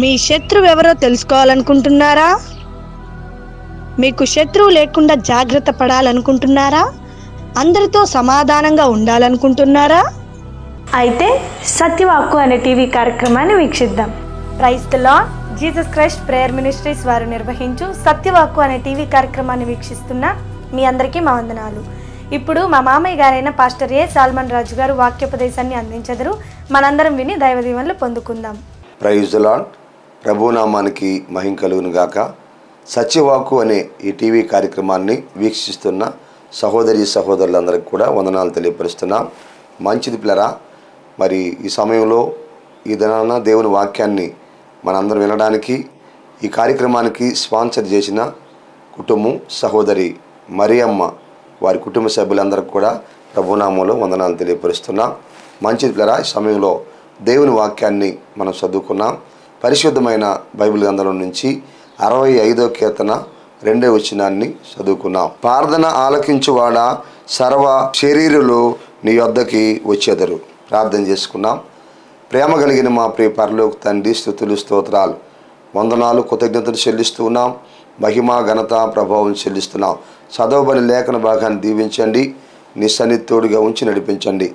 మీ శత్రువు ఎవరో తెలుసుకోవాలనుకుంటున్నారా? మీకు శత్రువు లేకుండా జాగ్రత్త పడాలనుకుంటున్నారా? అందరితో సమాధానంగా ఉండాలనుకుంటున్నారా? అయితే సత్యవాక్కు అనే టీవీ కార్యక్రమాన్ని వీక్షిద్దాం. Praise the Lord. Jesus Christ prayer ministries వారు నిర్వహించు సత్యవాక్కు అనే టీవీ కార్యక్రమాన్ని వీక్షిస్తున్న మీ అందరికీ మా వందనాలు. ఇప్పుడు మా మామయ్య గారైన పాస్టర్ ఏ సాల్మన్ రాజు గారు వాక్యోపదేశాన్ని అందించెదరు. మనందరం విని దైవ దీవెనలు పొందుకుందాం. Praise the Lord. ప్రభునామానికి మహిమ కలుగును గాక. సత్యవాక్కు అనే ఈ టీవీ కార్యక్రమాన్ని వీక్షిస్తున్న సహోదరి సహోదరులందరికీ కూడా వందనాలు తెలియపరుస్తున్నాం. మంచిది పిల్లరా, మరి ఈ సమయంలో ఈ దినాన దేవుని వాక్యాన్ని మనందరం వినడానికి ఈ కార్యక్రమానికి స్పాన్సర్ చేసిన కుటుంబం సహోదరి మరియమ్మ వారి కుటుంబ సభ్యులందరికీ కూడా ప్రభునామంలో వందనాలు తెలియపరుస్తున్నాం. మంచిది పిల్లరా, ఈ సమయంలో దేవుని వాక్యాన్ని మనం చదువుకున్నాం. పరిశుద్ధమైన బైబిల్ గ్రంథం నుంచి 65వ కీర్తన 2వ వచనాన్ని చదువుకున్నాం. ప్రార్థన ఆలకించువాడా సర్వ శరీరులు నీ యొద్దకి వచ్చేదరు. ప్రార్థన చేసుకున్నాం. ప్రేమ కలిగిన మా ప్రియ పరలోక తండ్రి, స్తుతులు స్తోత్రాలు వందనాలు కృతజ్ఞతలు చెల్లిస్తూ ఉన్నాం. మహిమ ఘనత ప్రభావం చెల్లిస్తున్నాం. చదవబడి లేఖన భాగాన్ని దీవించండి, నీ సన్నిధితోడుగా ఉంచి నడిపించండి.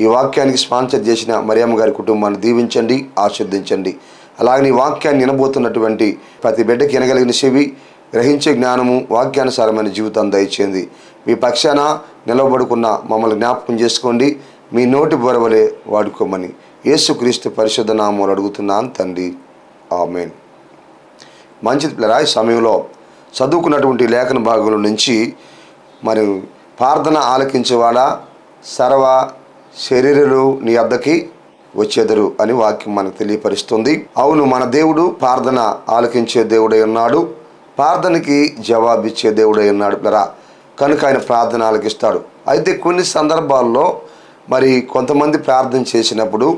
ఈ వాక్యానికి స్పాన్సర్ చేసిన మరియమ్మ గారి కుటుంబాన్ని దీవించండి, ఆశీర్వదించండి. అలాగే ఈ వాక్యాన్ని వినబోతున్నటువంటి ప్రతి బిడ్డకి వినగలిగిన చెవి, గ్రహించే జ్ఞానము, వాక్యానుసారమైన జీవితం దయచేయండి. మీ పక్షాన నిలబడుకున్న మమ్మల్ని జ్ఞాపకం చేసుకోండి. మీ నోటి బొరవలే వాడుకోమని యేసుక్రీస్తు పరిశుద్ధ నామములో అడుగుతున్నాను తండ్రి, ఆమేన్. మంచిది పిల్లరా, ఈ సమయంలో చదువుకున్నటువంటి లేఖన భాగంలో నుంచి మరి ప్రార్థన ఆలకించేవాడా సర్వ శరీరులు నీ వద్దకి వచ్చేదరు అని వాక్యం మనకు తెలియపరుస్తుంది. అవును, మన దేవుడు ప్రార్థన ఆలకించే దేవుడై ఉన్నాడు, ప్రార్థనకి జవాబిచ్చే దేవుడై ఉన్నాడు పిల్లరా. కనుక ఆయన ప్రార్థన ఆలకిస్తాడు. అయితే కొన్ని సందర్భాల్లో మరి కొంతమంది ప్రార్థన చేసినప్పుడు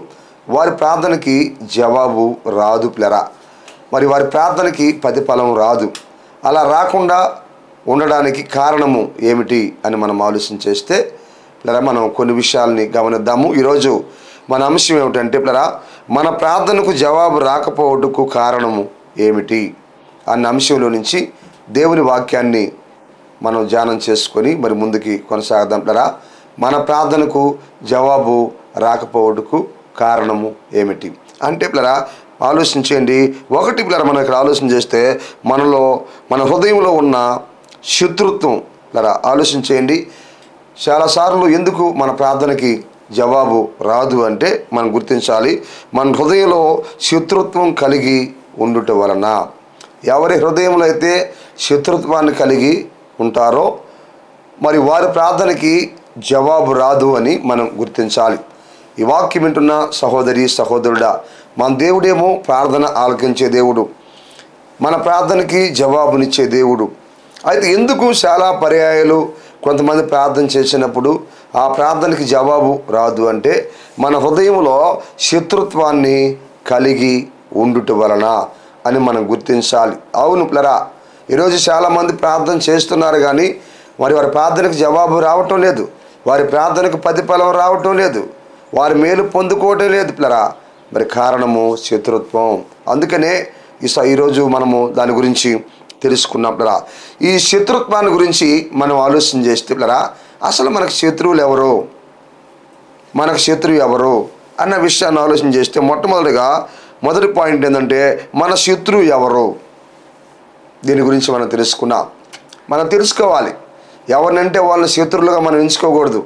వారి ప్రార్థనకి జవాబు రాదు పిల్లరా. మరి వారి ప్రార్థనకి ప్రతిఫలం రాదు. అలా రాకుండా ఉండడానికి కారణము ఏమిటి అని మనం ఆలోచన చేస్తే పిల్లరా, మనం కొన్ని విషయాల్ని గమనిద్దాము. ఈరోజు మన అంశం ఏమిటంటే పిల్లరా, మన ప్రార్థనకు జవాబు రాకపోవటకు కారణము ఏమిటి అన్న అంశంలో నుంచి దేవుని వాక్యాన్ని మనం ధ్యానం చేసుకొని మరి ముందుకి కొనసాగదాం పిల్లరా. మన ప్రార్థనకు జవాబు రాకపోవటకు కారణము ఏమిటి అంటే పిల్లరా, ఆలోచించండి. ఒకటి పిల్లరా, మనం ఇక్కడ ఆలోచన చేస్తే మనలో మన హృదయంలో ఉన్న శత్రుత్వం పిల్లరా ఆలోచించేయండి. చాలాసార్లు ఎందుకు మన ప్రార్థనకి జవాబు రాదు అంటే మనం గుర్తించాలి, మన హృదయంలో శత్రుత్వం కలిగి ఉండుట వలన. ఎవరి హృదయంలో అయితే శత్రుత్వాన్ని కలిగి ఉంటారో మరి వారి ప్రార్థనకి జవాబు రాదు అని మనం గుర్తించాలి. ఈ వాక్యం వింటున్న సహోదరి సహోదరుడా, మన దేవుడేమో ప్రార్థన ఆలకించే దేవుడు, మన ప్రార్థనకి జవాబునిచ్చే దేవుడు. అయితే ఎందుకు చాలా పర్యాయాలు కొంతమంది ప్రార్థన చేసినప్పుడు ఆ ప్రార్థనకి జవాబు రాదు అంటే మన హృదయంలో శత్రుత్వాన్ని కలిగి ఉండుట వలన అని మనం గుర్తించాలి. అవును పిల్లరా, ఈరోజు చాలామంది ప్రార్థన చేస్తున్నారు కానీ మరి వారి ప్రార్థనకు జవాబు రావటం లేదు, వారి ప్రార్థనకు ప్రతిఫలం రావటం లేదు, వారి మేలు పొందుకోవటం లేదు పిల్లరా. మరి కారణము శత్రుత్వం. అందుకనే ఈరోజు మనము దాని గురించి తెలుసుకున్నాం పిల్లరా. ఈ శత్రుత్వాన్ని గురించి మనం ఆలోచన చేస్తే పిల్లరా, అసలు మనకు శత్రువులు ఎవరు, మనకు శత్రువు ఎవరు అన్న విషయాన్ని ఆలోచన చేస్తే మొదటి పాయింట్ ఏంటంటే మన శత్రువు ఎవరు. దీని గురించి మనం మనం తెలుసుకోవాలి. ఎవరినంటే వాళ్ళని శత్రువులుగా మనం ఎంచుకోకూడదు,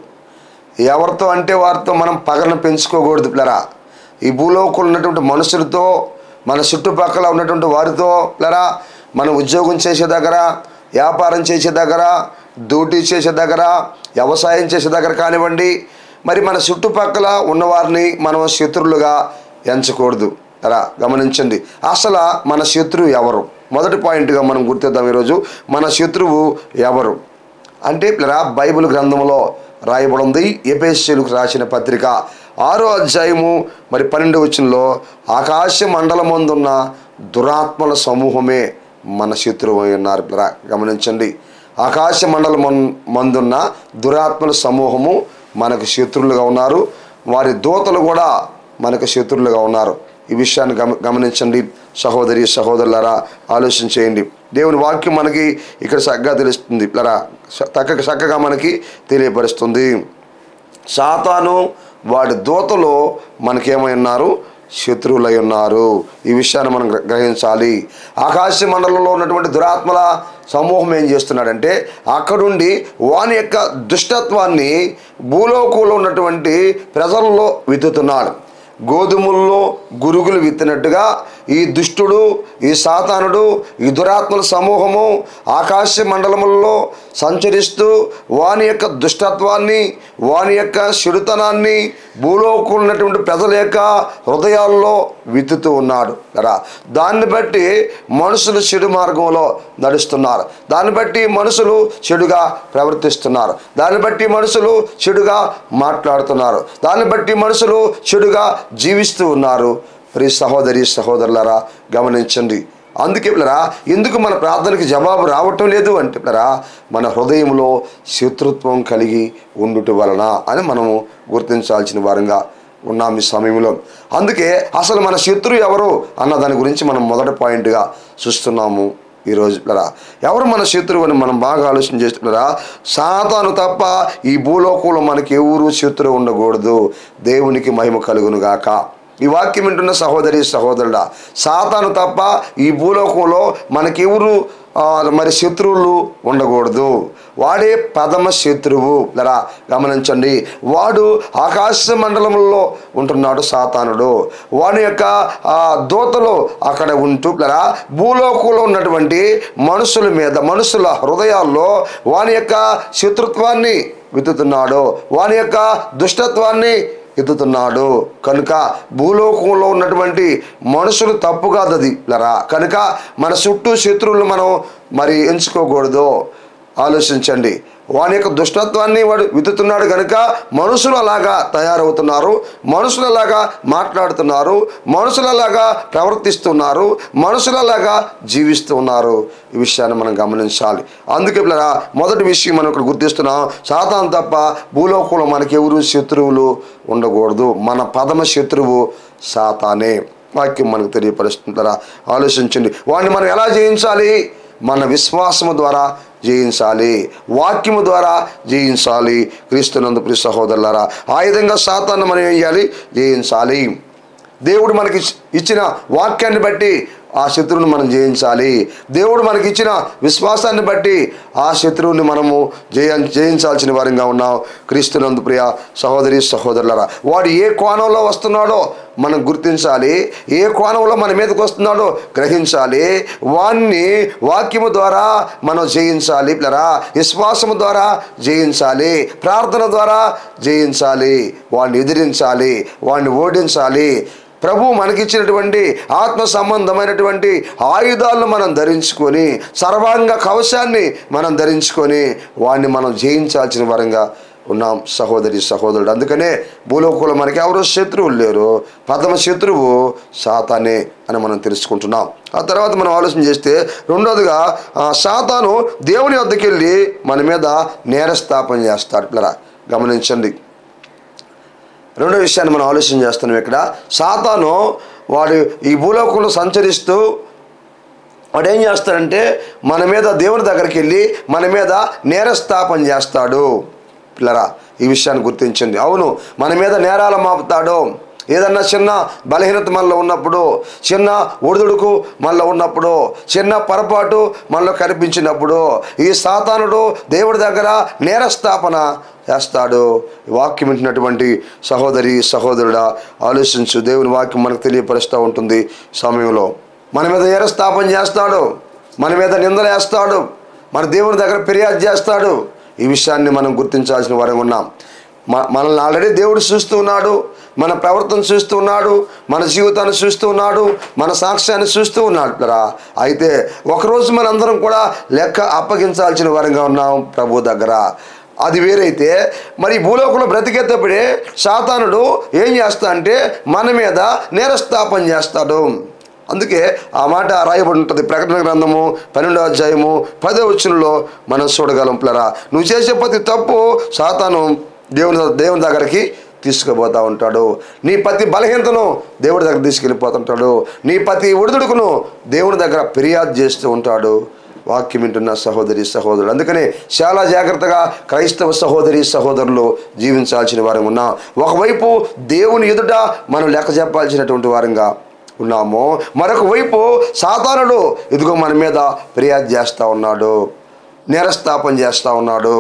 ఎవరితో అంటే వారితో మనం పగలను పెంచుకోకూడదు పిల్లరా. ఈ భూలోకంలో ఉన్నటువంటి మనుషులతో, మన చుట్టుపక్కల ఉన్నటువంటి వారితో పిల్లరా, మనం ఉద్యోగం చేసే దగ్గర, వ్యాపారం చేసే దగ్గర, డ్యూటీ చేసే దగ్గర, వ్యవసాయం చేసే దగ్గర కానివ్వండి, మరి మన చుట్టుపక్కల ఉన్నవారిని మనం శత్రువులుగా ఎంచకూడదు అలా గమనించండి. అసలు మన శత్రువు ఎవరు? మొదటి పాయింట్గా మనం గుర్తిద్దాం ఈరోజు. మన శత్రువు ఎవరు అంటే పిల్లరా, బైబిల్ గ్రంథంలో రాయబడి ఉంది. ఎఫెసీయులకు రాసిన పత్రిక 6వ అధ్యాయము మరి 12వ వచనంలో ఆకాశ మండలమందున్న దురాత్మల సమూహమే మన శత్రువు ఉన్నారు పిల్లరా. గమనించండి, ఆకాశ మండలం మందున్న దురాత్మల సమూహము మనకు శత్రువులుగా ఉన్నారు, వారి దూతలు కూడా మనకు శత్రువులుగా ఉన్నారు. ఈ విషయాన్ని గమనించండి సహోదరి సహోదరులారా, ఆలోచన చేయండి. దేవుని వాక్యం మనకి ఇక్కడ చక్కగా తెలుస్తుంది చక్కగా మనకి తెలియపరుస్తుంది. సాతాను వాడి దూతలో మనకేమై ఉన్నారు? శత్రువులై ఉన్నారు. ఈ విషయాన్ని మనం గ్రహించాలి. ఆకాశ మండలంలో ఉన్నటువంటి దురాత్మల సమూహం ఏం చేస్తున్నాడంటే అక్కడుండి వాని యొక్క దుష్టత్వాన్ని భూలోకంలో ఉన్నటువంటి ప్రజల్లో విత్తుతున్నాడు. గోధుమల్లో గురుగులు విత్తినట్టుగా ఈ దుష్టుడు, ఈ సాతానుడు, ఈ దురాత్మల సమూహము ఆకాశ మండలములలో సంచరిస్తూ వాని యొక్క దుష్టత్వాన్ని, వాని యొక్క చెడుతనాన్ని భూలోకంలో ఉన్నటువంటి ప్రజల యొక్క హృదయాల్లో విత్తుతూ ఉన్నాడు కదా. దాన్ని బట్టి మనుషులు చెడు మార్గంలో నడుస్తున్నారు. దాన్ని బట్టి మనుషులు చెడుగా ప్రవర్తిస్తున్నారు. దాన్ని బట్టి మనుషులు చెడుగా మాట్లాడుతున్నారు. దాన్ని బట్టి మనుషులు చెడుగా జీవిస్తూ ఉన్నారు. ప్రియ సహోదరి సహోదరులారా, గమనించండి. అందుకే పిల్లరా, ఎందుకు మన ప్రార్థనకి జవాబు రావటం లేదు అంటే పిల్లరా, మన హృదయంలో శత్రుత్వం కలిగి ఉండుట వలన అని మనము గుర్తించాల్సిన వారంగా ఉన్నాం ఈ సమయంలో. అందుకే అసలు మన శత్రువు ఎవరు అన్న దాని గురించి మనం మొదటి పాయింట్గా చూస్తున్నాము ఈరోజు. పిల్లరా, ఎవరు మన శత్రువు అని మనం బాగా ఆలోచన చేస్తున్నారా? సాతాను తప్ప ఈ భూలోకంలో మనకి ఎవరు శత్రువు ఉండకూడదు. దేవునికి మహిమ కలుగును గాక. ఈ వాక్యం వింటున్న సహోదరి సహోదరుడా, సాతాను తప్ప ఈ భూలోకంలో మనకెవరు మరి శత్రువులు ఉండకూడదు. వాడే ప్రథమ శత్రువు. లరా గమనించండి, వాడు ఆకాశ మండలంలో ఉంటున్నాడు సాతానుడు. వాడి యొక్క దూతలు అక్కడ ఉంటూ లరా భూలోకంలో ఉన్నటువంటి మనుషుల మీద, మనుషుల హృదయాల్లో వాని యొక్క శత్రుత్వాన్ని విత్తుతున్నాడు, వాని యొక్క దుష్టత్వాన్ని ఎత్తుతున్నాడు. కనుక భూలోకంలో ఉన్నటువంటి మనుషులు తప్పు కాదు అది లరా. కనుక మన చుట్టూ శత్రువులను మనం మరి ఎంచుకోకూడదు. ఆలోచించండి, వాని యొక్క దుష్టత్వాన్ని వాడు విత్తుతున్నాడు కనుక మనుషులు అలాగా తయారవుతున్నారు, మనుషులు అలాగా మాట్లాడుతున్నారు, మనుషులు అలాగా ప్రవర్తిస్తున్నారు, మనుషులు అలాగా జీవిస్తూ ఉన్నారు. ఈ విషయాన్ని మనం గమనించాలి. అందుకే పిల్లరా, మొదటి విషయం మనం ఇక్కడ గుర్తిస్తున్నాం, సాతాను తప్ప భూలోకంలో మనకి ఎవరు శత్రువులు ఉండకూడదు. మన ప్రథమ శత్రువు సాతానే. వాక్యం మనకు తెలియపరుస్తుంటారా? ఆలోచించండి. వాడిని మనం ఎలా జయించాలి? మన విశ్వాసము ద్వారా జయించాలి, వాక్యము ద్వారా జయించాలి. క్రీస్తునందు ప్రియ సహోదరులారా, ఆ విధంగా సాతాను మనం ఏం చేయాలి? జయించాలి. దేవుడు మనకి ఇచ్చిన వాక్యాన్ని బట్టి ఆ శత్రువుని మనం జయించాలి. దేవుడు మనకి ఇచ్చిన విశ్వాసాన్ని బట్టి ఆ శత్రువుని మనము జయించాల్సిన వారంగా ఉన్నాం. క్రీస్తునందు ప్రియ సహోదరి సహోదరులారా, వాడు ఏ కోణంలో వస్తున్నాడో మనం గుర్తించాలి, ఏ కోణంలో మన మీదకి వస్తున్నాడో గ్రహించాలి. వాణ్ణి వాక్యము ద్వారా మనం జయించాలి పిల్లరా, విశ్వాసము ద్వారా జయించాలి, ప్రార్థన ద్వారా జయించాలి, వాడిని ఎదిరించాలి, వాడిని ఓడించాలి. ప్రభు మనకిచ్చినటువంటి ఆత్మ సంబంధమైనటువంటి ఆయుధాలను మనం ధరించుకొని, సర్వాంగ కవచాన్ని మనం ధరించుకొని వాడిని మనం జయించాల్సిన వరంగా ఉన్నాం సహోదరి సహోదరుడు. అందుకనే భూలోకంలో మనకి ఎవరో శత్రువులు లేరు, ప్రథమ శత్రువు సాతానే అని మనం తెలుసుకుంటున్నాం. ఆ తర్వాత మనం ఆలోచన చేస్తే రెండోదిగా సాతాను దేవుని వద్దకు వెళ్ళి మన మీద నేరస్థాపన చేస్తాడు. పిల్లరా గమనించండి, రెండో విషయాన్ని మనం ఆలోచన చేస్తున్నాం. ఇక్కడ సాతాను వాడు ఈ భూలోకంలో సంచరిస్తూ వాడు ఏం చేస్తాడంటే మన మీద దేవుని దగ్గరికి వెళ్ళి మన మీద నేరస్థాపన చేస్తాడు. పిల్లరా ఈ విషయాన్ని గుర్తించండి. అవును, మన మీద నేరాలు మాపుతాడు. ఏదన్నా చిన్న బలహీనత మనలో ఉన్నప్పుడు, చిన్న ఒడిదుడుకు మనలో ఉన్నప్పుడు, చిన్న పొరపాటు మనలో కనిపించినప్పుడు ఈ సాతానుడు దేవుడి దగ్గర నేరస్థాపన చేస్తాడు. వాక్యం వింటున్నటువంటి సహోదరి సహోదరుడా ఆలోచించు. దేవుని వాక్యం మనకు తెలియపరుస్తూ ఉంటుంది. సమయంలో మన మీద నేరస్థాపన చేస్తాడు, మన మీద నిందలు వేస్తాడు, మన దేవుని దగ్గర ఫిర్యాదు చేస్తాడు. ఈ విషయాన్ని మనం గుర్తించాల్సిన వారం ఉన్నాం. మనల్ని ఆల్రెడీ దేవుడు చూస్తూ ఉన్నాడు, మన ప్రవర్తన చూస్తూ ఉన్నాడు, మన జీవితాన్ని చూస్తూ ఉన్నాడు, మన సాక్ష్యాన్ని చూస్తూ ఉన్నాడు రా. అయితే ఒకరోజు మనందరం కూడా లెక్క అప్పగించాల్సిన వారంగా ఉన్నాం ప్రభు దగ్గర. అది వేరైతే మరి భూలోకంలో బ్రతికేటప్పుడే సాతానుడు ఏం చేస్తా అంటే మన మీద నేరస్థాపన చేస్తాడు. అందుకే ఆ మాట రాయబడి ఉంటుంది. ప్రకటన గ్రంథము 12వ అధ్యాయము 10వ వచనంలో మనం చూడగలం. పిల్లరా, నువ్వు చేసే ప్రతి తప్పు సాతాను దేవుని దగ్గరికి తీసుకుపోతూ ఉంటాడు. నీ ప్రతి బలహీనతను దేవుడి దగ్గర తీసుకెళ్ళిపోతుంటాడు. నీ ప్రతి ఒడిదుడుకును దేవుడి దగ్గర ఫిర్యాదు చేస్తూ ఉంటాడు. వాక్యం వింటున్న సహోదరి సహోదరులు, అందుకనే చాలా జాగ్రత్తగా క్రైస్తవ సహోదరి సహోదరులు జీవించాల్సిన వారం ఉన్నాం. ఒకవైపు దేవుని ఎదుట మనం లెక్క చెప్పాల్సినటువంటి వారంగా ఉన్నాము. మరొక వైపు సాతానుడు ఇదిగో మన మీద ఫిర్యాదు చేస్తూ ఉన్నాడు, నేరస్థాపన చేస్తూ ఉన్నాడు.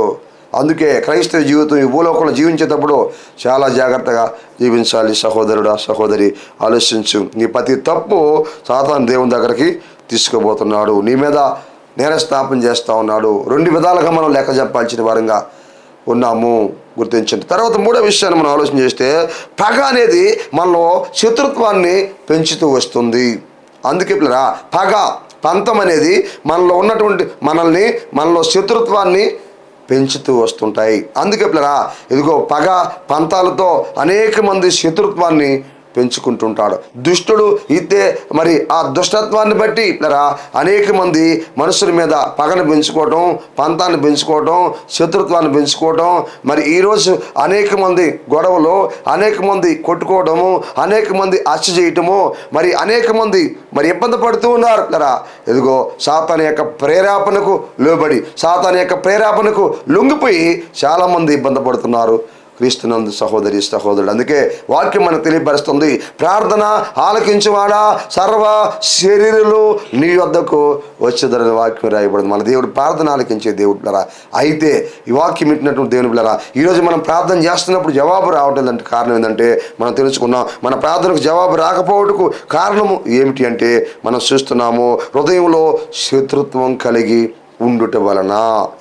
అందుకే క్రైస్తవ జీవితం ఈ భూలోకంలో జీవించేటప్పుడు చాలా జాగ్రత్తగా జీవించాలి. సహోదరుడా సహోదరి, ఆలోచించు. నీ ప్రతి తప్పు సాతాను దేవుని దగ్గరికి తీసుకుపోతున్నాడు, నీ మీద నేరస్థాపన చేస్తూ ఉన్నాడు. రెండు విధాలుగా మనం లెక్క చెప్పాల్సిన వారంగా ఉన్నాము, గుర్తించండి. తర్వాత మూడో విషయాన్ని మనం ఆలోచన చేస్తే, పగ అనేది మనలో శత్రుత్వాన్ని పెంచుతూ వస్తుంది. అందుకే పిల్లరా, పగ పంతం అనేది మనలో ఉన్నటువంటి మనలో శత్రుత్వాన్ని పెంచుతూ వస్తుంటాయి. అందుకే పిల్లరా, ఇదిగో పగ పంతాలతో అనేక మంది శత్రుత్వాన్ని పెంచుకుంటుంటాడు. దుష్టుడు అయితే మరి ఆ దుష్టత్వాన్ని బట్టి పిల్లరా అనేక మంది మనుషుల మీద పగను పెంచుకోవటం, పంతాన్ని పెంచుకోవటం, శత్రుత్వాన్ని పెంచుకోవటం. మరి ఈరోజు అనేక మంది గొడవలు, అనేక మంది కొట్టుకోవడము, అనేక మంది హత్య చేయటము, మరి అనేక మంది మరి ఇబ్బంది పడుతూ ఉన్నారు పిల్లరా. ఇదిగో సాతాను యొక్క ప్రేరేపణకు లోబడి, సాతాను యొక్క ప్రేరేపణకు లొంగిపోయి చాలామంది ఇబ్బంది పడుతున్నారు క్రీస్తునందు సహోదరి సహోదరుడు. అందుకే వాక్యం మనకు తెలియపరుస్తుంది, ప్రార్థన ఆలకించువాడా సర్వ శరీరులు నీ వద్దకు వచ్చేదరని వాక్యం రాయబడింది. మన దేవుడు ప్రార్థన ఆలకించే దేవుడు పిల్లరా. అయితే ఈ వాక్యం వింటున్నటువంటి దేవుని పిల్లరా, ఈరోజు మనం ప్రార్థన చేస్తున్నప్పుడు జవాబు రావడం అంటే కారణం ఏంటంటే మనం తెలుసుకున్నాం. మన ప్రార్థనకు జవాబు రాకపోవటకు కారణము ఏమిటి అంటే మనం చూస్తున్నాము, హృదయంలో శత్రుత్వం కలిగి ఉండుట వలన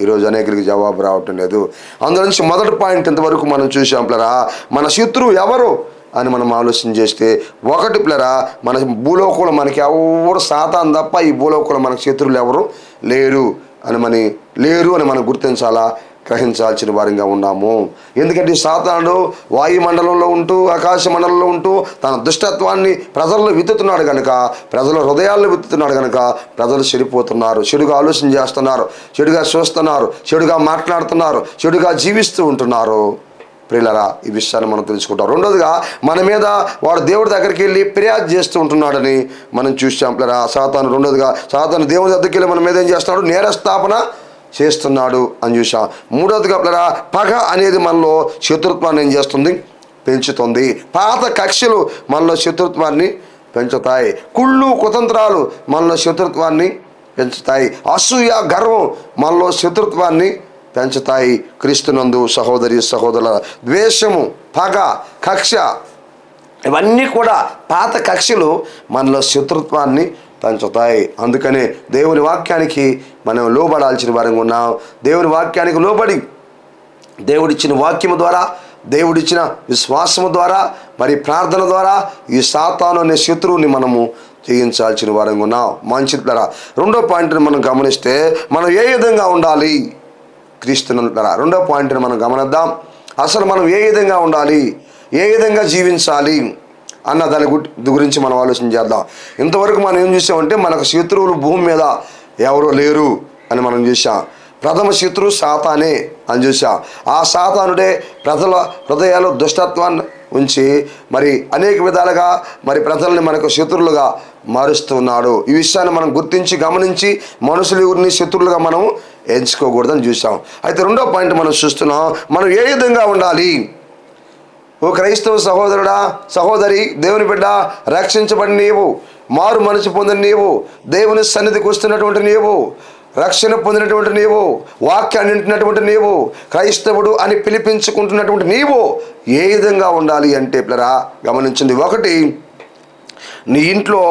ఈరోజు అనేకరికి జవాబు రావటం లేదు. అందులో నుంచి మొదటి పాయింట్ ఇంతవరకు మనం చూసాం పిల్లరా, మన శత్రువు ఎవరు అని మనం ఆలోచన చేస్తే, ఒకటి పిల్లరా, మన భూలోకంలో మనకి ఎవరు సాతాను తప్ప ఈ భూలోకంలో మనకు శత్రువులు ఎవరు లేరు అని మనం గుర్తించాలా, గ్రహించాల్సిన వారంగా ఉన్నాము. ఎందుకంటే సాతానుడు వాయుమండలంలో ఉంటూ, ఆకాశ మండలంలో ఉంటూ తన దుష్టత్వాన్ని ప్రజల్లో విత్తుతున్నాడు కనుక, ప్రజల హృదయాల్లో విత్తుతున్నాడు కనుక ప్రజలు చెడిపోతున్నారు, చెడుగా ఆలోచన చేస్తున్నారు, చెడుగా చూస్తున్నారు, చెడుగా మాట్లాడుతున్నారు, చెడుగా జీవిస్తూ ఉంటున్నారు. ప్రియులరా, ఈ విషయాన్ని మనం తెలుసుకుంటాం. రెండోదిగా, మన మీద వాడు దేవుడి దగ్గరికి వెళ్ళి ఫిర్యాదు చేస్తూ ఉంటున్నాడని మనం చూసాం పిల్లరా. సాతాను రెండోదిగా, సాతాను దేవుడి దగ్గరికి వెళ్ళి మన మీద ఏం చేస్తున్నాడు, నేరస్థాపన చేస్తున్నాడు అని చూసాం. మూడోదిగా పిల్లరా, పగ అనేది మనలో శత్రుత్వాన్ని ఏం చేస్తుంది, పెంచుతుంది. పాత కక్షలు మనలో శత్రుత్వాన్ని పెంచుతాయి. కుళ్ళు కుతంత్రాలు మనలో శత్రుత్వాన్ని పెంచుతాయి. అసూయ గర్వం మనలో శత్రుత్వాన్ని పెంచుతాయి. క్రీస్తునందు సహోదరి సహోదరుల, ద్వేషము, పగ, కక్ష ఇవన్నీ కూడా పాత కక్షలు మనలో శత్రుత్వాన్ని పెంచుతాయి. అందుకనే దేవుని వాక్యానికి మనం లోబడాల్సిన వారంగా ఉన్నాం. దేవుని వాక్యానికి లోబడి దేవుడిచ్చిన వాక్యము ద్వారా, దేవుడిచ్చిన విశ్వాసము ద్వారా, మరి ప్రార్థన ద్వారా ఈ సాతాను అనే శత్రువుని మనము జయించాల్సిన వారంగా ఉన్నాం. మంచిది ద్వారా రెండో పాయింట్ని మనం గమనిస్తే, మనం ఏ విధంగా ఉండాలి క్రీస్తునందు ద్వారా రెండో పాయింట్ని మనం గమనిద్దాం. అసలు మనం ఏ విధంగా ఉండాలి, ఏ విధంగా జీవించాలి అన్న దాని గురించి మనం ఆలోచన చేద్దాం. ఇంతవరకు మనం ఏం చూసామంటే, మనకు శత్రువులు భూమి మీద ఎవరో లేరు అని మనం చూసాం. ప్రథమ శత్రువు సాతానే అని చూసాం. ఆ సాతానుడే ప్రజల హృదయాలు దుష్టత్వాన్ని ఉంచి మరి అనేక విధాలుగా మరి ప్రజల్ని మనకు శత్రువులుగా మారుస్తున్నాడు. ఈ విషయాన్ని మనం గుర్తించి గమనించి మనుషులు ఎవరిని శత్రువులుగా మనం ఎంచుకోకూడదని చూసాం. అయితే రెండో పాయింట్ మనం చూస్తున్నాం, మనం ఏ విధంగా ఉండాలి. ఓ క్రైస్తవ సహోదరుడా సహోదరి, దేవుని బిడ్డ, రక్షించబడిన నీవు, మారు మనసు పొందిన నీవు, దేవుని సన్నిధికి వస్తున్నటువంటి నీవు, రక్షణ పొందినటువంటి నీవు, వాక్యాన్ని వింటున్నటువంటి నీవు, క్రైస్తవుడు అని పిలిపించుకుంటున్నటువంటి నీవు ఏ విధంగా ఉండాలి అంటే పిల్లరా గమనించింది. ఒకటి, నీ ఇంట్లో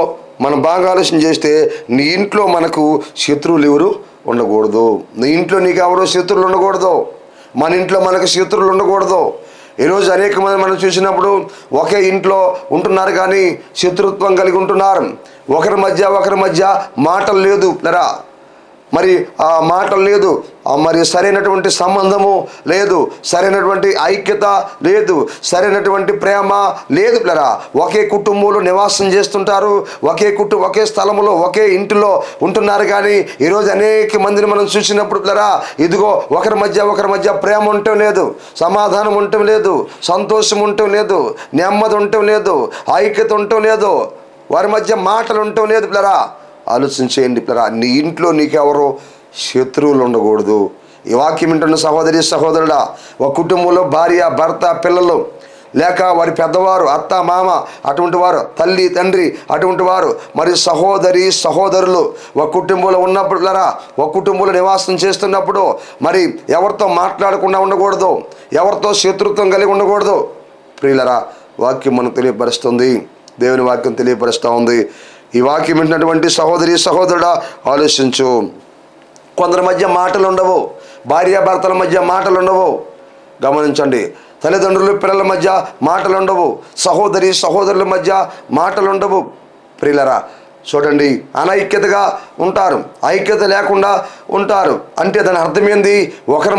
మనం బాగా ఆలోచన చేస్తే, నీ ఇంట్లో మనకు శత్రువులు ఎవరు ఉండకూడదు. నీ ఇంట్లో నీకు ఎవరో శత్రువులు ఉండకూడదు. మన ఇంట్లో మనకు శత్రువులు ఉండకూడదు. ఈరోజు అనేక మంది మనం చూసినప్పుడు ఒకే ఇంట్లో ఉంటున్నారు కానీ శత్రుత్వం కలిగి ఉంటున్నారు. ఒకరి మధ్య మాటలు లేదు పిల్లరా. మరి ఆ మాటలు లేదు, మరి సరైనటువంటి సంబంధము లేదు, సరైనటువంటి ఐక్యత లేదు, సరైనటువంటి ప్రేమ లేదు పిల్లరా. ఒకే కుటుంబంలో నివాసం చేస్తుంటారు, ఒకే స్థలంలో ఒకే ఇంటిలో ఉంటున్నారు. కానీ ఈరోజు అనేక మందిని మనం చూసినప్పుడు పిల్లరా, ఇదిగో ఒకరి మధ్య ప్రేమ ఉండటం లేదు, సమాధానం ఉండటం లేదు, సంతోషం ఉండటం లేదు, నెమ్మది ఉండటం లేదు, ఐక్యత ఉండటం లేదు, వారి మధ్య మాటలు ఉండటం లేదు పిల్లరా. ఆలోచించేయండి పిల్లరా, నీ ఇంట్లో నీకెవరో శత్రువులు ఉండకూడదు. ఈ వాక్యం వింటున్న సహోదరి సహోదరుడా, ఒక కుటుంబంలో భార్య భర్త పిల్లలు, లేక వారి పెద్దవారు అత్త మామ అటువంటి వారు, తల్లి తండ్రి అటువంటి వారు, మరి సహోదరి సహోదరులు ఒక కుటుంబంలో ఉన్నప్పుడు ఒక కుటుంబంలో నివాసం చేస్తున్నప్పుడు మరి ఎవరితో మాట్లాడకుండా ఉండకూడదు, ఎవరితో శత్రుత్వం కలిగి ఉండకూడదు. ప్రియులరా, వాక్యం మనకు తెలియపరుస్తుంది, దేవుని వాక్యం తెలియపరుస్తూ ఉంది. ఈ వాక్యం వింటున్నటువంటి సహోదరి సహోదరుడా, ఆలోచించు. కొందరి మధ్య మాటలు ఉండవు, భార్యాభర్తల మధ్య మాటలు ఉండవు. గమనించండి, తల్లిదండ్రులు పిల్లల మధ్య మాటలు ఉండవు, సహోదరి సహోదరుల మధ్య మాటలు ఉండవు. ప్రియులరా, చూడండి, అనైక్యతగా ఉంటారు, ఐక్యత లేకుండా ఉంటారు. అంటే దాని అర్థం ఏంది? ఒకరి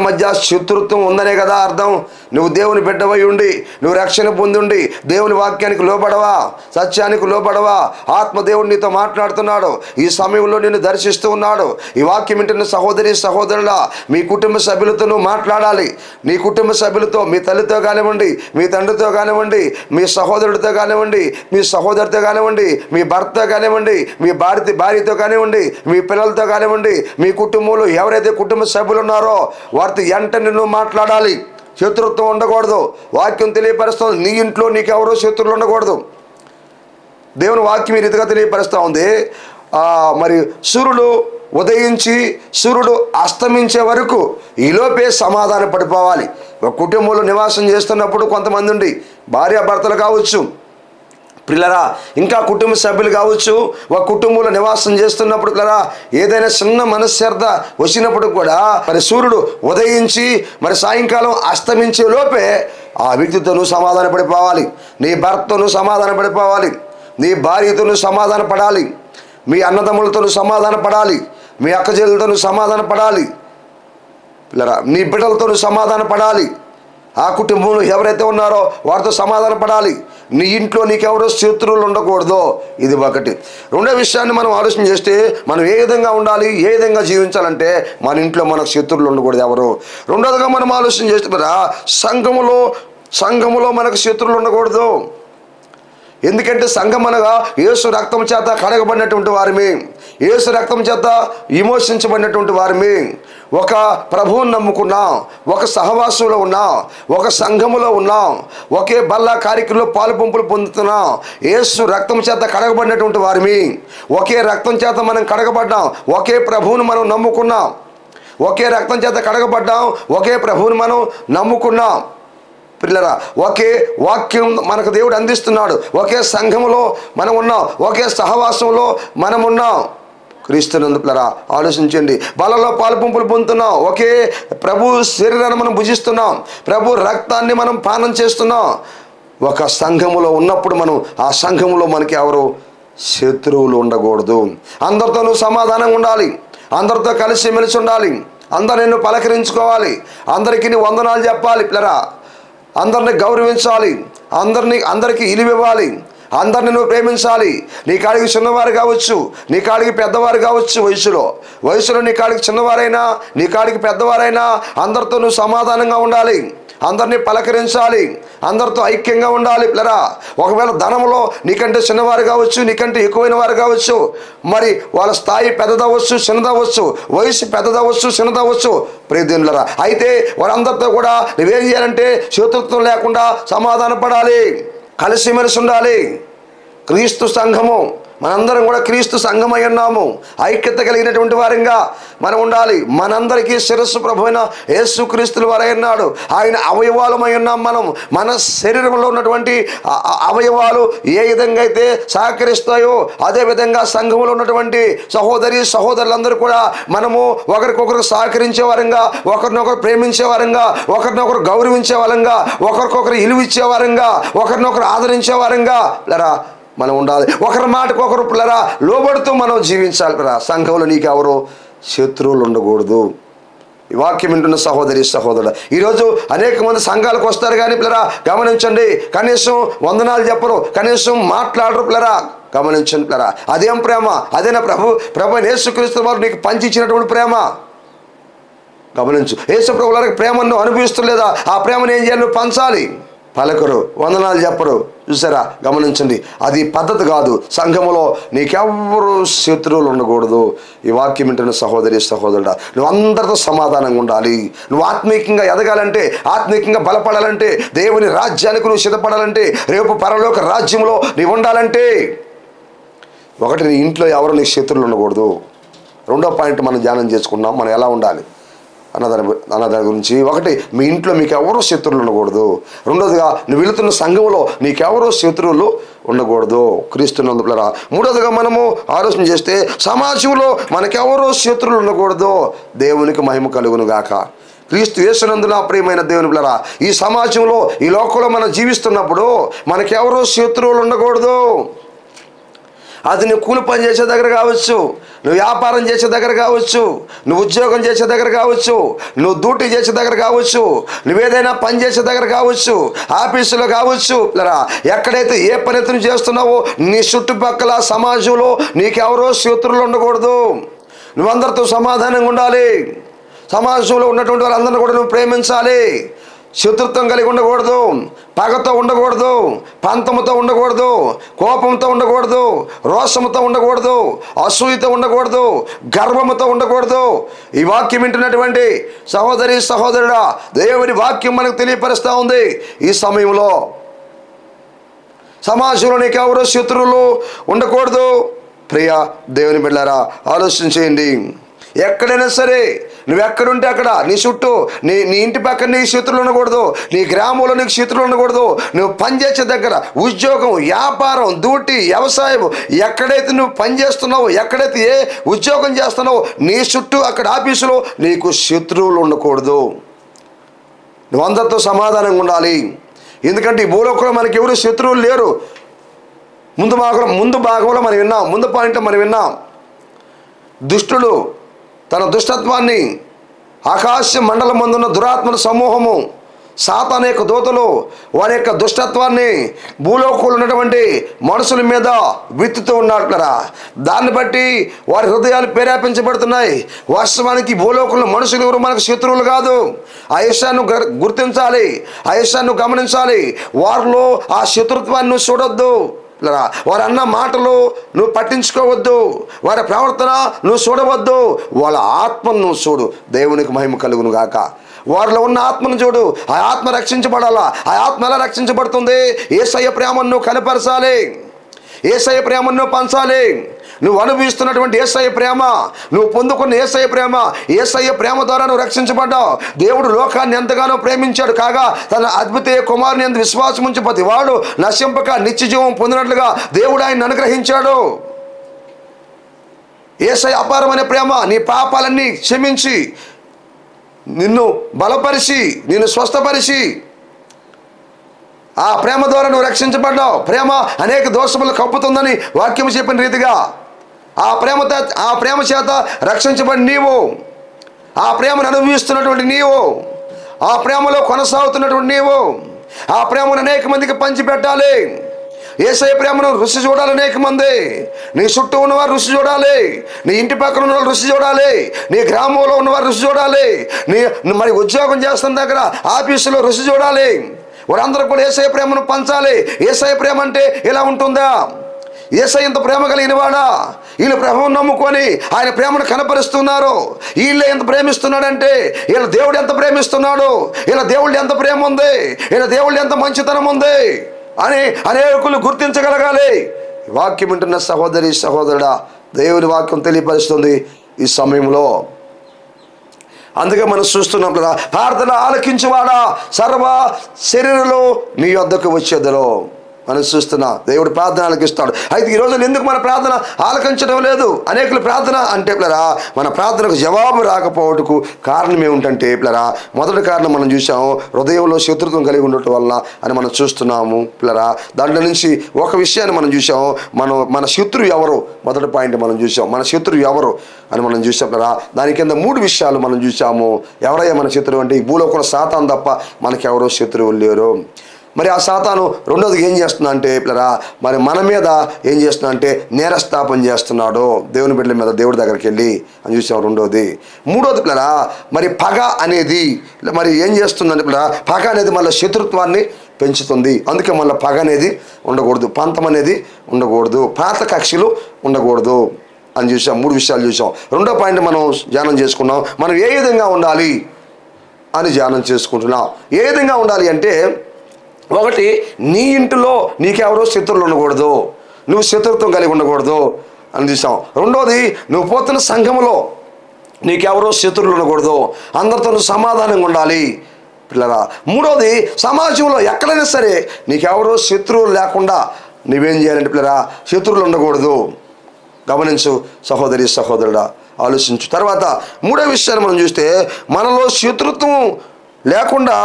మధ్య శత్రుత్వం ఉందనే కదా అర్థం. నువ్వు దేవుని బిడ్డవై ఉండి, నువ్వు రక్షణ పొందుండి దేవుని వాక్యానికి లోబడవా, సత్యానికి లోబడవా, ఆత్మదేవుడు నీతో మాట్లాడుతున్నాడు, ఈ సమయంలో నిన్ను దర్శిస్తూ ఉన్నాడు. ఈ వాక్యం వింటున్న సహోదరి సహోదరులా, మీ కుటుంబ సభ్యులతో నువ్వు మాట్లాడాలి. నీ కుటుంబ సభ్యులతో, మీ తల్లితో కానివ్వండి, మీ తండ్రితో కానివ్వండి, మీ సహోదరుడితో కానివ్వండి, మీ సహోదరితో కానివ్వండి, మీ భర్త కానివ్వండి, మీ భార్యతో కానివ్వండి, మీ పిల్లలతో కానివ్వండి, మీ కుటుంబంలో ఎవరైతే కుటుంబ సభ్యులు ఉన్నారో వారితో వెంటనే నువ్వు మాట్లాడాలి. శత్రుత్వం ఉండకూడదు. వాక్యం తెలియపరుస్తుంది, నీ ఇంట్లో నీకెవరో శత్రువులు ఉండకూడదు. దేవుని వాక్యం ఈ రీతిగా తెలియపరుస్తూ ఉంది. మరి సూర్యుడు ఉదయించి సూర్యుడు అస్తమించే వరకు ఈలోపే సమాధాన పడిపోవాలి. ఒక కుటుంబంలో నివాసం చేస్తున్నప్పుడు కొంతమంది ఉండి, భార్యాభర్తలు కావచ్చు, పిల్లరా, ఇంకా కుటుంబ సభ్యులు కావచ్చు, ఒక కుటుంబంలో నివాసం చేస్తున్నప్పుడు పిల్లరా, ఏదైనా చిన్న మనశ్శర్ధ వచ్చినప్పుడు కూడా మరి సూర్యుడు ఉదయించి మరి సాయంకాలం అస్తమించే లోపే ఆ వ్యక్తితో నువ్వు సమాధాన పడిపోవాలి, నీ భర్తతో నువ్వు సమాధాన పడిపోవాలి, నీ భార్యతో నువ్వు సమాధాన పడాలి, మీ అన్నదమ్ములతో నువ్వు సమాధాన పడాలి, మీ అక్కచెల్లెలతో నువ్వు సమాధాన పడాలి పిల్లరా, నీ బిడ్డలతో నువ్వు సమాధాన పడాలి. ఆ కుటుంబంలో ఎవరైతే ఉన్నారో వారితో సమాధాన పడాలి. నీ ఇంట్లో నీకెవరో శత్రువులు ఉండకూడదు. ఇది ఒకటి. రెండో విషయాన్ని మనం ఆలోచన చేస్తే, మనం ఏ విధంగా ఉండాలి, ఏ విధంగా జీవించాలంటే మన ఇంట్లో మనకు శత్రువులు ఉండకూడదు ఎవరు. రెండోదిగా మనం ఆలోచన చేస్తే సంఘములో మనకు శత్రువులు ఉండకూడదు. ఎందుకంటే సంఘం అనగా యేసు రక్తం చేత కడగబడినటువంటి వారిమి, యేసు రక్తం చేత విమోచించబడినటువంటి వారిమి. ఒక ప్రభువుని నమ్ముకున్నాం, ఒక సహవాసంలో ఉన్నాం, ఒక సంఘములో ఉన్నాం, ఒకే బల్లా కార్యక్రమంలో పాలు పంపులు పొందుతున్నాం. యేసు రక్తం చేత కడగబడినటువంటి వారిమి, ఒకే రక్తం చేత మనం కడగబడ్డాం, ఒకే ప్రభువుని మనం నమ్ముకున్నాం, ఒకే రక్తం చేత కడగబడ్డాం, ఒకే ప్రభువుని మనం నమ్ముకున్నాం. పిల్లరా, ఒకే వాక్యం మనకు దేవుడు అందిస్తున్నాడు, ఒకే సంఘములో మనం ఉన్నాం, ఒకే సహవాసంలో మనం ఉన్నాం. క్రీస్తునందు పిల్లరా, ఆలోచించండి. బలలో పాలు పంపులు పొందుతున్నాం, ఒకే ప్రభు శరీరాన్ని మనం భుజిస్తున్నాం, ప్రభు రక్తాన్ని మనం పానం చేస్తున్నాం. ఒక సంఘములో ఉన్నప్పుడు మనం ఆ సంఘములో మనకి ఎవరు శత్రువులు ఉండకూడదు. అందరితో నువ్వు సమాధానంగా ఉండాలి, అందరితో కలిసి మెలిసి ఉండాలి, అందరు నిన్ను పలకరించుకోవాలి, అందరికీ నీ వందనాలు చెప్పాలి పిల్లరా, అందరిని గౌరవించాలి, అందరికీ ఇలివివ్వాలి, అందరిని నువ్వు ప్రేమించాలి. నీ కాడికి చిన్నవారు కావచ్చు, నీ కాడికి పెద్దవారు కావచ్చు, వయసులో నీ కాడికి చిన్నవారైనా నీ కాడికి పెద్దవారైనా అందరితో నువ్వు సమాధానంగా ఉండాలి, అందరినీ పలకరించాలి, అందరితో ఐక్యంగా ఉండాలి పిల్లరా. ఒకవేళ ధనంలో నీకంటే చిన్నవారు కావచ్చు, నీకంటే ఎక్కువైన వారు కావచ్చు, మరి వాళ్ళ స్థాయి పెద్దదవచ్చు చిన్నదవచ్చు, వయసు పెద్దదవచ్చు చిన్నదవచ్చు, ప్రియదేనులరా. అయితే వారందరితో కూడా నువ్వేం చేయాలంటే శత్రుత్వం లేకుండా సమాధాన పడాలి, కలిసిమెలిసి ఉండాలి. క్రీస్తు సంఘము, మనందరం కూడా క్రీస్తు సంఘమై ఉన్నాము, ఐక్యత కలిగినటువంటి వారంగా మనం ఉండాలి. మనందరికీ శిరస్సు ప్రభు అయిన యేసుక్రీస్తుల వారై ఉన్నాడు, ఆయన అవయవాలమై ఉన్నాం. మన శరీరంలో ఉన్నటువంటి అవయవాలు ఏ విధంగా అయితే సహకరిస్తాయో అదేవిధంగా సంఘంలో ఉన్నటువంటి సహోదరులందరూ కూడా మనము ఒకరికొకరు సహకరించే వారంగా, ఒకరినొకరు ప్రేమించే వారంగా, ఒకరినొకరు గౌరవించే వారంగా, ఒకరికొకరు ఇలువిచ్చే వారంగా, ఒకరినొకరు ఆదరించే వారంగా పిల్లరా మనం ఉండాలి. ఒకరి మాటకు ఒకరు పిల్లరా లోబడుతూ మనం జీవించాలి పిల్లరా. సంఘంలో నీకు ఎవరో శత్రువులు ఉండకూడదు. ఈ వాక్యం వింటున్న సహోదరి సహోదరుడు, ఈరోజు అనేక మంది సంఘాలకు వస్తారు కానీ పిల్లరా గమనించండి, కనీసం వందనాలు చెప్పరు, కనీసం మాట్లాడరు పిల్లరా. గమనించండి పిల్లరా, అదేం ప్రేమ? అదేనా ప్రభు యేసుక్రీస్తు వారు నీకు పంచిచ్చినటువంటి ప్రేమ? గమనించు, యేసు ప్రభు వారికి ప్రేమను అనుభవిస్తలేదా? ఆ ప్రేమను ఏం చేయాలి? నువ్వు పంచాలి. పలకరు, వందనాలు చెప్పరు. చూసారా? గమనించండి, అది పద్ధతి కాదు. సంఘములో నీకెవ్వరూ శత్రువులు ఉండకూడదు. ఈ వాక్యం వింటున్న సహోదరి సహోదరుడా, నువ్వు అందరితో సమాధానంగా ఉండాలి. నువ్వు ఆత్మీయంగా ఎదగాలంటే, ఆత్మీయంగా బలపడాలంటే, దేవుని రాజ్యానికి నువ్వు సిద్ధపడాలంటే, రేపు పరలోక రాజ్యంలో నీవు ఉండాలంటే, ఒకటి, నీ ఇంట్లో ఎవరు నీ శత్రువులు ఉండకూడదు. రెండో పాయింట్ మనం ధ్యానం చేసుకున్నాం, మనం ఎలా ఉండాలి అన్నదాని గురించి. ఒకటి, మీ ఇంట్లో మీకు ఎవరో శత్రువులు ఉండకూడదు. రెండోదిగా, నువ్వు వెళుతున్న సంఘంలో నీకెవరో శత్రువులు ఉండకూడదు, క్రీస్తునందు పిల్లరా. మూడోదిగా మనము ఆలోచన చేస్తే, సమాజంలో మనకెవరో శత్రువులు ఉండకూడదు. దేవునికి మహిమ కలుగును గాక. క్రీస్తు యేసునందు నా ప్రియమైన దేవుని పిల్లరా, ఈ సమాజంలో, ఈ లోకంలో మనం జీవిస్తున్నప్పుడు మనకెవరో శత్రువులు ఉండకూడదు. అది నువ్వు కూలి పని చేసే దగ్గర కావచ్చు, నువ్వు వ్యాపారం చేసే దగ్గర కావచ్చు, నువ్వు ఉద్యోగం చేసే దగ్గర కావచ్చు, నువ్వు డ్యూటీ చేసే దగ్గర కావచ్చు, నువ్వేదైనా పని చేసే దగ్గర కావచ్చు, ఆఫీసులో కావచ్చు. ఇలా ఎక్కడైతే ఏ పని అయితే నువ్వు చేస్తున్నావో నీ చుట్టుపక్కల సమాజంలో నీకెవరో శత్రువులు ఉండకూడదు. నువ్వందరితో సమాధానంగా ఉండాలి. సమాజంలో ఉన్నటువంటి వాళ్ళందరినీ కూడా నువ్వు ప్రేమించాలి. శత్రుత్వం కలిగి ఉండకూడదు, పగతో ఉండకూడదు, పంతముతో ఉండకూడదు, కోపంతో ఉండకూడదు, రోషముతో ఉండకూడదు, అసూయతో ఉండకూడదు, గర్వముతో ఉండకూడదు. ఈ వాక్యం వింటున్నటువంటి సహోదరి సహోదరుడా, దేవుని వాక్యం మనకు తెలియపరుస్తూ ఉంది. ఈ సమయంలో సమాజంలో నీకు ఎవరో శత్రువులు ఉండకూడదు. ప్రియ దేవుని బిడ్డలారా, ఆలోచన చేయండి. ఎక్కడైనా సరే, నువ్వు ఎక్కడుంటే అక్కడ నీ చుట్టూ నీ ఇంటి పక్కన నీకు శత్రువులు ఉండకూడదు, నీ గ్రామంలో నీకు శత్రువులు ఉండకూడదు. నువ్వు పనిచేసే దగ్గర, ఉద్యోగం, వ్యాపారం, డ్యూటీ, వ్యవసాయం, ఎక్కడైతే నువ్వు పని చేస్తున్నావో, ఎక్కడైతే ఏ ఉద్యోగం చేస్తున్నావో నీ చుట్టూ అక్కడ ఆఫీసులో నీకు శత్రువులు ఉండకూడదు. నువ్వు అందరితో సమాధానంగా ఉండాలి. ఎందుకంటే ఈ భూలోకంలో మనకి ఎవరు శత్రువులు లేరు. ముందు భాగంలో మనం విన్నాం, ముందు పాయింట్లో మనం విన్నాం, దుష్టుడు తన దుష్టత్వాన్ని, ఆకాశ మండలం ముందున్న దురాత్మల సమూహము, సాతాను యొక్క దూతలు వారి యొక్క దుష్టత్వాన్ని భూలోకంలో ఉన్నటువంటి మనుషుల మీద విత్తుతూ ఉన్నట్లరా. దాన్ని బట్టి వారి హృదయాలు ప్రేరేపించబడుతున్నాయి. వాస్తవానికి భూలోకంలో మనుషులు ఎవరు మనకు శత్రువులు కాదు. ఆ విషయాన్ని గుర్తించాలి, ఆ విషయాన్ని గమనించాలి. వారిలో ఆ శత్రుత్వాన్ని నువ్వు చూడొద్దు. వారు అన్న మాటలు నువ్వు పట్టించుకోవద్దు, వారి ప్రవర్తన నువ్వు చూడవద్దు, వాళ్ళ ఆత్మను నువ్వు చూడు. దేవునికి మహిమ కలుగును గాక. వారిలో ఉన్న ఆత్మను చూడు. ఆ ఆత్మ రక్షించబడాలా. ఆ ఆత్మ ఎలా రక్షించబడుతుంది? యేసయ్య ప్రేమను నువ్వు కనపరచాలి, యేసయ్య ప్రేమను నువ్వు పంచాలి. నువ్వు అనుభవిస్తున్నటువంటి యేసయ్య ప్రేమ, నువ్వు పొందుకున్న యేసయ్య ప్రేమ, యేసయ్య ప్రేమ ద్వారా నువ్వు రక్షించబడ్డావు. దేవుడు లోకాన్ని ఎంతగానో ప్రేమించాడు కాగా తన అద్భుత కుమారుని యందు విశ్వాసం ఉంచి ప్రతి వాడు నశింపక నిత్య జీవం పొందినట్లుగా దేవుడు ఆయన్ని అనుగ్రహించాడు. యేసయ్య అపారమైన ప్రేమ నీ పాపాలన్నీ క్షమించి, నిన్ను బలపరిచి, నిన్ను స్వస్థపరిచి, ఆ ప్రేమ ద్వారా నువ్వు రక్షించబడ్డావు. ప్రేమ అనేక దోషములు కప్పుతుందని వాక్యం చెప్పిన రీతిగా ఆ ప్రేమ చేత రక్షించబడి నీవు, ఆ ప్రేమను అనుభవిస్తున్నటువంటి నీవు, ఆ ప్రేమలో కొనసాగుతున్నటువంటి నీవు, ఆ ప్రేమను అనేక మందికి పంచిపెట్టాలి. యేసయ్య ప్రేమను రుచి చూడాలి అనేక మంది. నీ చుట్టూ ఉన్నవారు రుచి చూడాలి, నీ ఇంటి పక్కన ఉన్నవారు రుచి చూడాలి, నీ గ్రామంలో ఉన్నవారు రుచి చూడాలి, మరి ఉద్యోగం చేస్తున్న దగ్గర ఆఫీసులో రుచి చూడాలి. వారందరూ కూడా యేసయ్య ప్రేమను పంచాలి. యేసయ్య ప్రేమ అంటే ఇలా ఉంటుందా? యేసయ్య ఎంత ప్రేమ కలిగిన వాడా? వీళ్ళు ప్రభువును నమ్ముకొని ఆయన ప్రేమను కనపరుస్తున్నారు. వీళ్ళే ఎంత ప్రేమిస్తున్నాడంటే, వీళ్ళ దేవుడు ఎంత ప్రేమిస్తున్నాడు, వీళ్ళ దేవుళ్ళు ఎంత ప్రేమ ఉంది, వీళ్ళ దేవుళ్ళు ఎంత మంచితనం ఉంది అని అనేకులు గుర్తించగలగాలి. వాక్యం వింటున్న సహోదరి సహోదరుడా, దేవుని వాక్యం తెలియపరుస్తుంది ఈ సమయంలో. అందుకే మనం చూస్తున్నాం కదా, ప్రార్థన ఆలకించువాడా సర్వ శరీరంలో నీ వద్దకు వచ్చేదరు. మనం చూస్తున్నాం. దేవుడు ప్రార్థన ఆలకిస్తాడు. అయితే ఈ రోజుల్లో ఎందుకు మన ప్రార్థన ఆలకించడం లేదు? అనేకులు ప్రార్థన అంటే పిల్లరా మన ప్రార్థనకు జవాబు రాకపోవటకు కారణం ఏమిటంటే పిల్లరా, మొదటి కారణం మనం చూసాము, హృదయంలో శత్రుత్వం కలిగి ఉండటం వల్ల అని మనం చూస్తున్నాము పిల్లరా. దాంట్లో నుంచి ఒక విషయాన్ని మనం చూసాము, మన శత్రువు ఎవరు, మొదటి పాయింట్ మనం చూసాం, మన శత్రువు ఎవరు అని మనం చూసాం పిల్లరా. దాని కింద 3 విషయాలు మనం చూసాము. ఎవరయ్యా మన శత్రువు అంటే ఈ భూలోకంలో సాతాను తప్ప మనకెవరో శత్రువులు లేరు. మరి ఆ సాతాను రెండోది ఏం చేస్తున్నా అంటే పిల్లరా, మరి మన మీద ఏం చేస్తున్నా అంటే నేరస్థాపన చేస్తున్నాడు దేవుని బిడ్డల మీద, దేవుడి దగ్గరికి వెళ్ళి అని చూసాం రెండోది. మూడోది పిల్లరా, మరి పగ అనేది మరి ఏం చేస్తుందంటే పిల్లరా, పగ అనేది మళ్ళీ శత్రుత్వాన్ని పెంచుతుంది. అందుకే మళ్ళీ పగ అనేది ఉండకూడదు, పంతం అనేది ఉండకూడదు, పాత కక్షలు ఉండకూడదు అని చూసాం. 3 విషయాలు చూసాం. రెండో పాయింట్ మనం ధ్యానం చేసుకున్నాం, మనం ఏ విధంగా ఉండాలి అని ధ్యానం చేసుకుంటున్నాం. ఏ విధంగా ఉండాలి అంటే, ఒకటి, నీ ఇంటిలో నీకెవరో శత్రువులు ఉండకూడదు, నువ్వు శత్రుత్వం కలిగి ఉండకూడదు అని చూసాం. రెండోది, నువ్వు పోతున్న సంఘంలో నీకెవరో శత్రువులు ఉండకూడదు, అందరితో నువ్వు సమాధానంగా ఉండాలి పిల్లరా. మూడోది, సమాజంలో ఎక్కడైనా సరే నీకెవరో శత్రువులు లేకుండా నువ్వేం చేయాలంటే పిల్లరా, శత్రువులు ఉండకూడదు. గమనించు సహోదరి సహోదరుడా, ఆలోచించు. తర్వాత మూడో విషయాన్ని మనం చూస్తే, మనలో శత్రుత్వం లేకుండా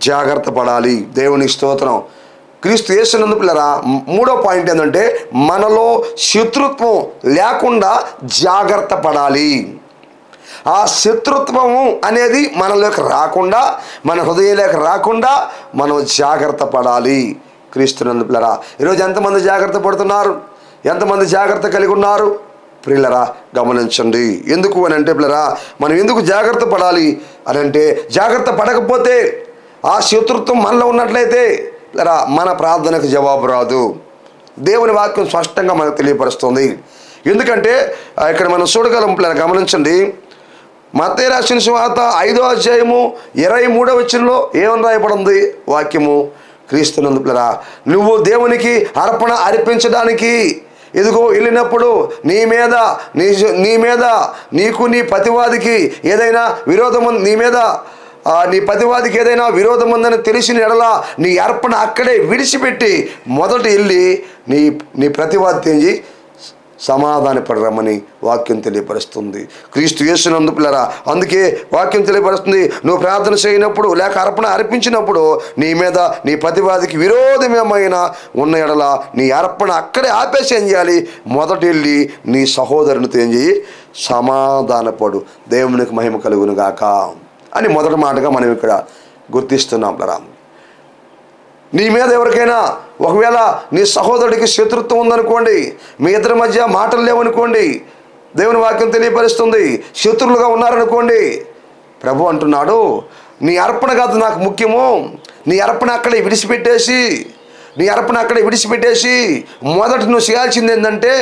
జాగ్రత్త పడాలి. దేవునికి స్తోత్రం. క్రీస్తు యేసునందు పిల్లరా, మూడో పాయింట్ ఏంటంటే మనలో శత్రుత్వం లేకుండా జాగ్రత్త పడాలి. ఆ శత్రుత్వము అనేది మనలోకి రాకుండా, మన హృదయంలోకి రాకుండా మనం జాగ్రత్త పడాలి. క్రీస్తునందు పిల్లరా, ఈరోజు ఎంతమంది జాగ్రత్త పడుతున్నారు, ఎంతమంది జాగ్రత్త కలిగి ఉన్నారు ప్రియులరా? గమనించండి. ఎందుకు అని అంటే పిల్లరా, మనం ఎందుకు జాగ్రత్త పడాలి అని అంటే, జాగ్రత్త పడకపోతే ఆ శత్రుత్వం మనలో ఉన్నట్లయితే పిల్లరా మన ప్రార్థనకు జవాబు రాదు. దేవుని వాక్యం స్పష్టంగా మనకు తెలియపరుస్తుంది. ఎందుకంటే ఇక్కడ మనం చూడగలం పిల్లరా, గమనించండి. మత్తయి రాసిన సువార్త 5వ అధ్యాయము 23వ వచనంలో ఏమని రాయబడింది వాక్యము? క్రీస్తునందు పిల్లరా, నువ్వు దేవునికి అర్పణ అర్పించడానికి ఎదుగో వెళ్ళినప్పుడు నీ మీద నీకు నీ ప్రతివాదికి ఏదైనా విరోధం, నీ ప్రతివాదికి ఏదైనా విరోధం ఉందని తెలిసిన ఎడలా నీ అర్పణ అక్కడే విడిచిపెట్టి మొదట వెళ్ళి నీ ప్రతివాది ఏంచి సమాధానపడరమ్మని వాక్యం తెలియపరుస్తుంది. క్రీస్తు యేసునందు పిల్లరా, అందుకే వాక్యం తెలియపరుస్తుంది, నువ్వు ప్రార్థన చేయనప్పుడు లేక అర్పణ అర్పించినప్పుడు నీ మీద నీ ప్రతివాదికి విరోధమేమైనా ఉన్న ఎడల నీ అర్పణ అక్కడే ఆపేసి ఏం చేయాలి, మొదట వెళ్ళి నీ సహోదరునితో ఏం చేయి, సమాధానపడు, దేవునికి మహిమ కలుగును గాక అని మొదటి మాటగా మనం ఇక్కడ గుర్తిస్తున్నాం పిల్లరా. నీ మీద ఎవరికైనా ఒకవేళ నీ సహోదరుడికి శత్రుత్వం ఉందనుకోండి, మీ ఇద్దరి మధ్య మాటలు లేవనుకోండి, దేవుని వాక్యం తెలియపరుస్తుంది, శత్రువులుగా ఉన్నారనుకోండి, ప్రభు అంటున్నాడు నీ అర్పణ కాదు నాకు ముఖ్యము, నీ అర్పణ అక్కడే విడిచిపెట్టేసి మొదట నువ్వు చేయాల్సింది ఏంటంటే,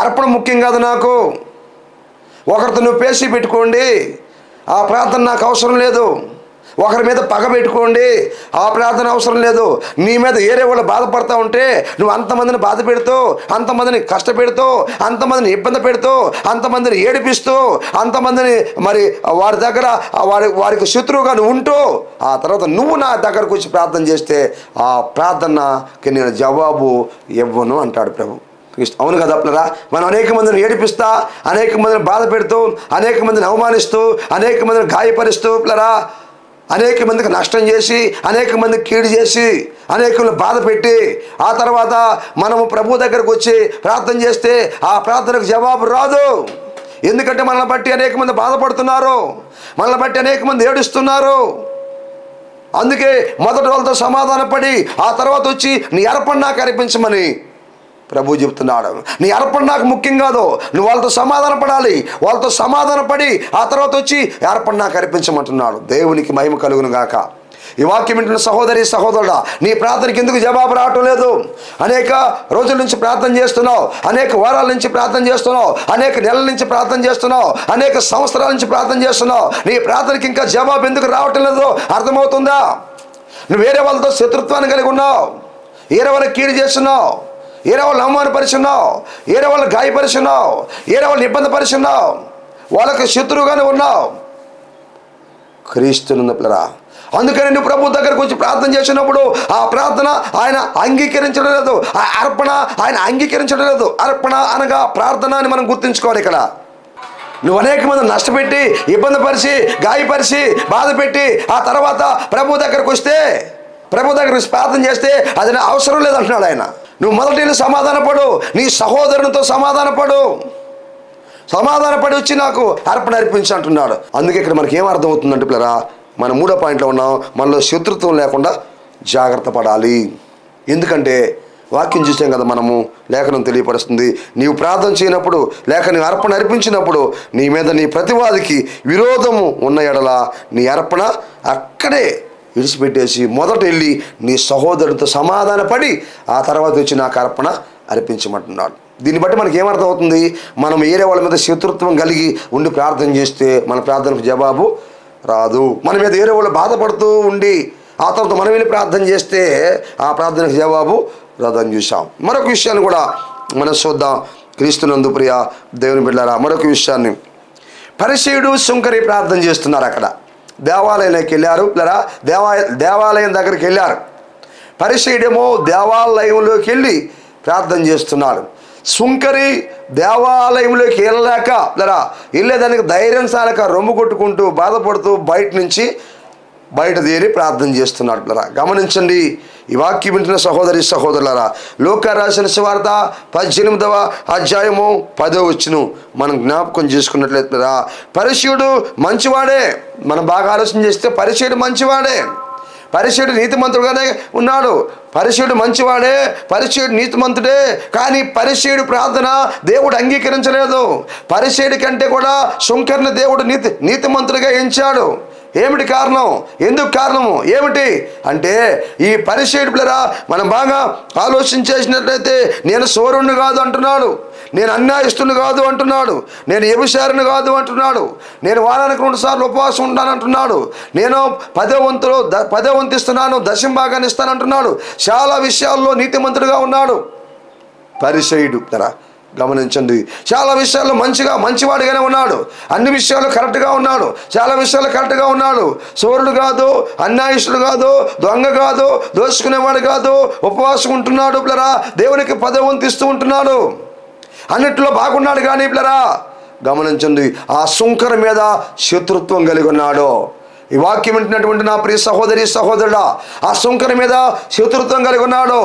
అర్పణ ముఖ్యం కాదు నాకు, ఒకరితో నువ్వు పేసి పెట్టుకోండి, ఆ ప్రార్థన నాకు అవసరం లేదు, ఒకరి మీద పగ పెట్టుకోండి, ఆ ప్రార్థన అవసరం లేదు, నీ మీద ఏరే వాళ్ళు బాధపడతా ఉంటే నువ్వు అంతమందిని బాధ పెడుతూ, అంతమందిని కష్టపెడుతూ, అంతమందిని ఇబ్బంది పెడుతూ, అంతమందిని ఏడిపిస్తూ, అంతమందిని మరి వారి దగ్గర వారికి శత్రువుగా నువ్వు ఉంటూ, ఆ తర్వాత నువ్వు నా దగ్గరకు వచ్చి ప్రార్థన చేస్తే ఆ ప్రార్థనకి నేను జవాబు ఇవ్వను అంటాడు ప్రభు. అవును కదా పిల్లరా? మనం అనేక మందిని ఏడిపిస్తా, అనేక మందిని బాధ పెడుతూ, అనేక మందిని అవమానిస్తూ, అనేక మందిని గాయపరుస్తూ పిల్లరా, అనేక మందికి నష్టం చేసి, అనేక మందికి కీడు చేసి, అనేకులను బాధ పెట్టి, ఆ తర్వాత మనము ప్రభు దగ్గరకు వచ్చి ప్రార్థన చేస్తే ఆ ప్రార్థనకు జవాబు రాదు. ఎందుకంటే మనల్ని బట్టి అనేక మంది బాధపడుతున్నారు, మనల్ని బట్టి అనేక మంది ఏడుస్తున్నారు. అందుకే మొదటి వాళ్ళతో సమాధానపడి ఆ తర్వాత వచ్చి నీ అర్పణ నాకు అర్పించమని ప్రభు చెప్తున్నాడు. నీ అర్పణ నాకు ముఖ్యం కాదు, నువ్వు వాళ్ళతో సమాధానపడాలి, వాళ్ళతో సమాధానపడి ఆ తర్వాత వచ్చి అర్పణ నాకు అర్పించమంటున్నాడు. దేవునికి మహిమ కలుగును గాక. ఈ వాక్యం వింటున్న సహోదరి సహోదరుడా, నీ ప్రార్థనకి ఎందుకు జవాబు రావటం లేదు? అనేక రోజుల నుంచి ప్రార్థన చేస్తున్నావు, అనేక వారాల నుంచి ప్రార్థన చేస్తున్నావు, అనేక నెలల నుంచి ప్రార్థన చేస్తున్నావు, అనేక సంవత్సరాల నుంచి ప్రార్థన చేస్తున్నావు, నీ ప్రార్థనకి ఇంకా జవాబు ఎందుకు రావటం లేదు అర్థమవుతుందా? నువ్వు వేరే వాళ్ళతో శత్రుత్వాన్ని కలిగి ఉన్నావు, వేరే వాళ్ళకి కీడు చేస్తున్నావు, ఏరే వాళ్ళు అవమానపరుచున్నావు, ఏరే వాళ్ళు గాయపరుచున్నావు, ఏరే వాళ్ళని ఇబ్బంది పరుచున్నావు, వాళ్ళకి శత్రువుగానే ఉన్నావు. క్రీస్తునందు పిల్లరా, అందుకని నువ్వు ప్రభు దగ్గరకు వచ్చి ప్రార్థన చేసినప్పుడు ఆ ప్రార్థన ఆయన అంగీకరించడం లేదు, ఆ అర్పణ ఆయన అంగీకరించడం లేదు. అర్పణ అనగా ప్రార్థన అని మనం గుర్తుంచుకోవాలి. ఇక్కడ నువ్వు అనేక మంది నష్టపెట్టి, ఇబ్బంది పరిచి, గాయపరిచి, బాధ పెట్టి ఆ తర్వాత ప్రభు దగ్గరకు వస్తే, ప్రభు దగ్గరకు వచ్చి ప్రార్థన చేస్తే అది నా అవసరం లేదంటున్నాడు ఆయన. నువ్వు మొదటి సమాధానపడు, నీ సహోదరునితో సమాధానపడు, సమాధానపడి వచ్చి నాకు అర్పణ అర్పించి అంటున్నాడు. అందుకే ఇక్కడ మనకి ఏం అర్థం అవుతుందంటే పిల్లరా, మన 3వ పాయింట్లో ఉన్నాం, మనలో శత్రుత్వం లేకుండా జాగ్రత్త పడాలి. ఎందుకంటే వాక్యం చూసాం కదా మనము, లేఖనం తెలియపరుస్తుంది, నీవు ప్రార్థన చేయనప్పుడు లేక నీ అర్పణ అర్పించినప్పుడు నీ మీద నీ ప్రతివాదికి విరోధము ఉన్న ఎడల నీ అర్పణ అక్కడే విడిచిపెట్టేసి మొదట వెళ్ళి నీ సహోదరుడితో సమాధానపడి ఆ తర్వాత వచ్చి నాకు అర్పణ అర్పించమంటున్నాడు. దీన్ని బట్టి మనకి ఏమర్థం అవుతుంది, మనం ఏరే వాళ్ళ మీద శత్రుత్వం కలిగి ఉండి ప్రార్థన చేస్తే మన ప్రార్థనకు జవాబు రాదు. మన మీద ఏరే వాళ్ళు బాధపడుతూ ఉండి ఆ తర్వాత మనం వెళ్ళి ప్రార్థన చేస్తే ఆ ప్రార్థనకు జవాబు రాదని చూసాం. మరొక విషయాన్ని కూడా మనం చూద్దాం. క్రీస్తునందు ప్రియ దేవుని బిడ్డలారా, మరొక విషయాన్ని, పరిసయ్యుడు సుంకరి ప్రార్థన చేస్తున్నారు. అక్కడ దేవాలయంలోకి వెళ్ళారు. దేవాలయం దగ్గరికి వెళ్ళారు. పరిసయ్యుడేమో దేవాలయంలోకి వెళ్ళి ప్రార్థన చేస్తున్నాడు. సుంకరి దేవాలయంలోకి వెళ్ళేదానికి ధైర్యం సాలక రొమ్ము కొట్టుకుంటూ బాధపడుతూ బయట తీరి ప్రార్థన చేస్తున్నాడు. గమనించండి, ఈ వాక్యం వింటున్న సహోదరి సహోదరులారా, లోకా రాసిన సువార్త 18వ అధ్యాయము 10వ వచనం మనం జ్ఞాపకం చేసుకున్నట్లయితే పరిసయ్యుడు మంచివాడే. మనం బాగా ఆలోచన చేస్తే పరిసయ్యుడు మంచివాడే, పరిసయ్యుడు నీతిమంతుడుగానే ఉన్నాడు, పరిసయ్యుడు మంచివాడే, పరిసయ్యుడు నీతిమంతుడే. కానీ పరిసయ్యుడు ప్రార్థన దేవుడు అంగీకరించలేదు. పరిసయ్యుడి కంటే కూడా సుంకరిని దేవుడు నీతిమంతుడిగా ఎంచాడు. ఏమిటి కారణం? ఎందుకు కారణము ఏమిటి అంటే, ఈ పరిసయ్యుడు పిల్లరా మనం బాగా ఆలోచించేసినట్లయితే నేను సోరుణ్ణి కాదు అంటున్నాడు, నేను అన్యాయస్తుని కాదు అంటున్నాడు, నేను వ్యభిచారిని కాదు అంటున్నాడు, నేను వారానికి 2 సార్లు ఉపవాసం ఉంటాను అంటున్నాడు, నేను 10వ వంతు ఇస్తున్నాను, దశమ భాగాన్ని ఇస్తాను అంటున్నాడు. చాలా విషయాల్లో నీతిమంతుడిగా ఉన్నాడు పరిసయ్యుడు. గమనించండి, చాలా విషయాల్లో మంచివాడిగానే ఉన్నాడు, అన్ని విషయాలు కరెక్ట్గా ఉన్నాడు, చాలా విషయాలు కరెక్ట్గా ఉన్నాడు. సోరుడు కాదు, అన్యాయస్తుడు కాదు, దొంగ కాదు, దోచుకునేవాడు కాదు, ఉపవాసం ఉంటున్నాడు పిల్లరా, దేవునికి 10వ వంతు ఇస్తూ ఉంటున్నాడు, అన్నిట్లో బాగున్నాడు. కానీ పిల్లరా గమనించండి, ఆ సుంకరి మీద శత్రుత్వం కలిగి ఉన్నాడు. ఈ వాక్యం వింటున్నటువంటి నా ప్రియ సహోదరి సహోదరుడా, ఆ సుంకరి మీద శత్రుత్వం కలిగి ఉన్నాడు.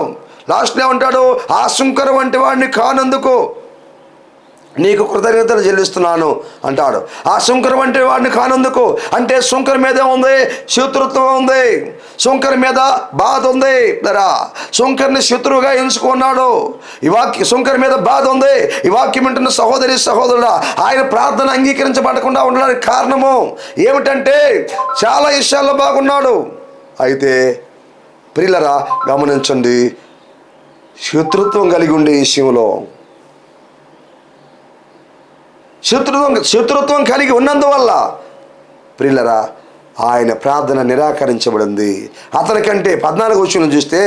లాస్ట్లో ఉంటాడు, ఆ సుంకరు వంటి వాడిని కానందుకు నీకు కృతజ్ఞతలు చెల్లిస్తున్నాను అంటాడు. ఆ సుంకరు వంటి వాడిని కానందుకు అంటే సుంకరి మీద ఉంది శత్రుత్వం ఉంది, సుంకరి మీద బాధ ఉంది. సుంకరిని శత్రువుగా ఎంచుకున్నాడు. ఈ వాక్య సుంకరి మీద బాధ ఉంది. ఈ వాక్యం వింటున్న సహోదరి సహోదరుడా, ఆయన ప్రార్థన అంగీకరించబడకుండా ఉండడానికి కారణము ఏమిటంటే చాలా విషయాల్లో బాగున్నాడు. అయితే ప్రియులరా గమనించండి, శత్రుత్వం కలిగి ఉండే విషయంలో శత్రుత్వం కలిగి ఉన్నందువల్ల ప్రియులరా ఆయన ప్రార్థన నిరాకరించబడింది. అతనికంటే 14వ వచనం చూస్తే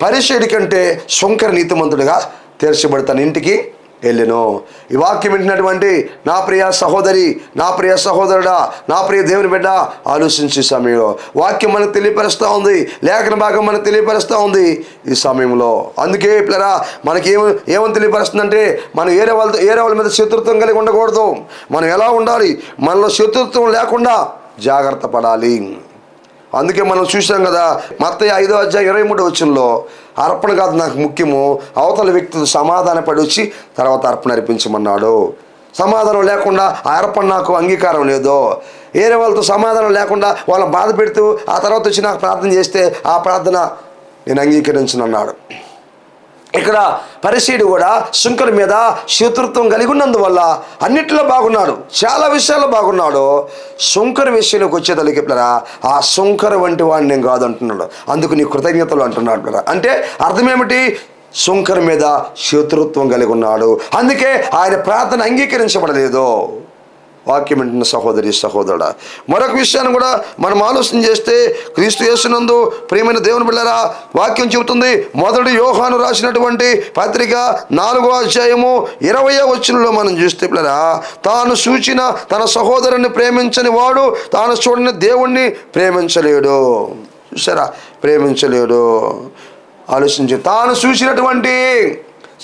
పరిసయ్యుడి కంటే సుంకరి నీతిమంతుడిగా తీర్చబడి తన ఇంటికి వెళ్ళెను. ఈ వాక్యం వింటున్నటువంటి నా ప్రియ సహోదరి, నా ప్రియ సహోదరుడా, నా ప్రియ దేవుని బిడ్డ, ఆలోచించే సమయంలో వాక్యం మనకు తెలియపరుస్తూ ఉంది, లేఖన భాగం మనకు తెలియపరుస్తూ ఉంది ఈ సమయంలో. అందుకే పిల్లరా మనకి ఏమని తెలియపరుస్తుందంటే, మనం ఏరే వాళ్ళ మీద శత్రుత్వం కలిగి ఉండకూడదు. మనం ఎలా ఉండాలి? మనలో శత్రుత్వం లేకుండా జాగ్రత్త పడాలి. అందుకే మనం చూసాం కదా, మత్తయి 5వ అధ్యాయం 23వ వచనంలో అర్పణ కాదు నాకు ముఖ్యము, అవతల వ్యక్తితో సమాధానపడి వచ్చి తర్వాత అర్పణ అర్పించమన్నాడు. సమాధానం లేకుండా ఆ అర్పణ నాకు అంగీకారం లేదు. వేరే వాళ్ళతో సమాధానం లేకుండా వాళ్ళని బాధ పెడుతూ ఆ తర్వాత వచ్చి నాకు ప్రార్థన చేస్తే ఆ ప్రార్థన నేను అంగీకరించనన్నాడు. ఇక్కడ పరిసయ్యుడు కూడా సుంకరి మీద శత్రుత్వం కలిగి ఉన్నందువల్ల అన్నిట్లో బాగున్నాడు, చాలా విషయాల్లో బాగున్నాడు. సుంకరి విషయంలోకి వచ్చేతలకి పిల్లరా ఆ సుంకరి వంటి వాడిని నేను కాదు అంటున్నాడు. అందుకు నీ కృతజ్ఞతలు అంటున్నాడు పిల్లరా. అంటే అర్థం ఏమిటి? సుంకరి మీద శత్రుత్వం కలిగి ఉన్నాడు, అందుకే ఆయన ప్రార్థన అంగీకరించబడలేదు. వాక్యం వింటున్న సహోదరి సహోదరుడా, మరొక విషయాన్ని కూడా మనం ఆలోచన చేస్తే, క్రీస్తు యేసునందు ప్రియమైన దేవుని బిడ్డలారా, వాక్యం చెబుతుంది. మొదటి యోహాను రాసినటువంటి పత్రిక 4వ అధ్యాయము 20వ వచనంలో మనం చూస్తే పిల్లరా, తాను చూచిన తన సహోదరుని ప్రేమించని వాడు తాను చూడని దేవుణ్ణి ప్రేమించలేడు. చూసారా, ప్రేమించలేడు. ఆలోచించి, తాను చూసినటువంటి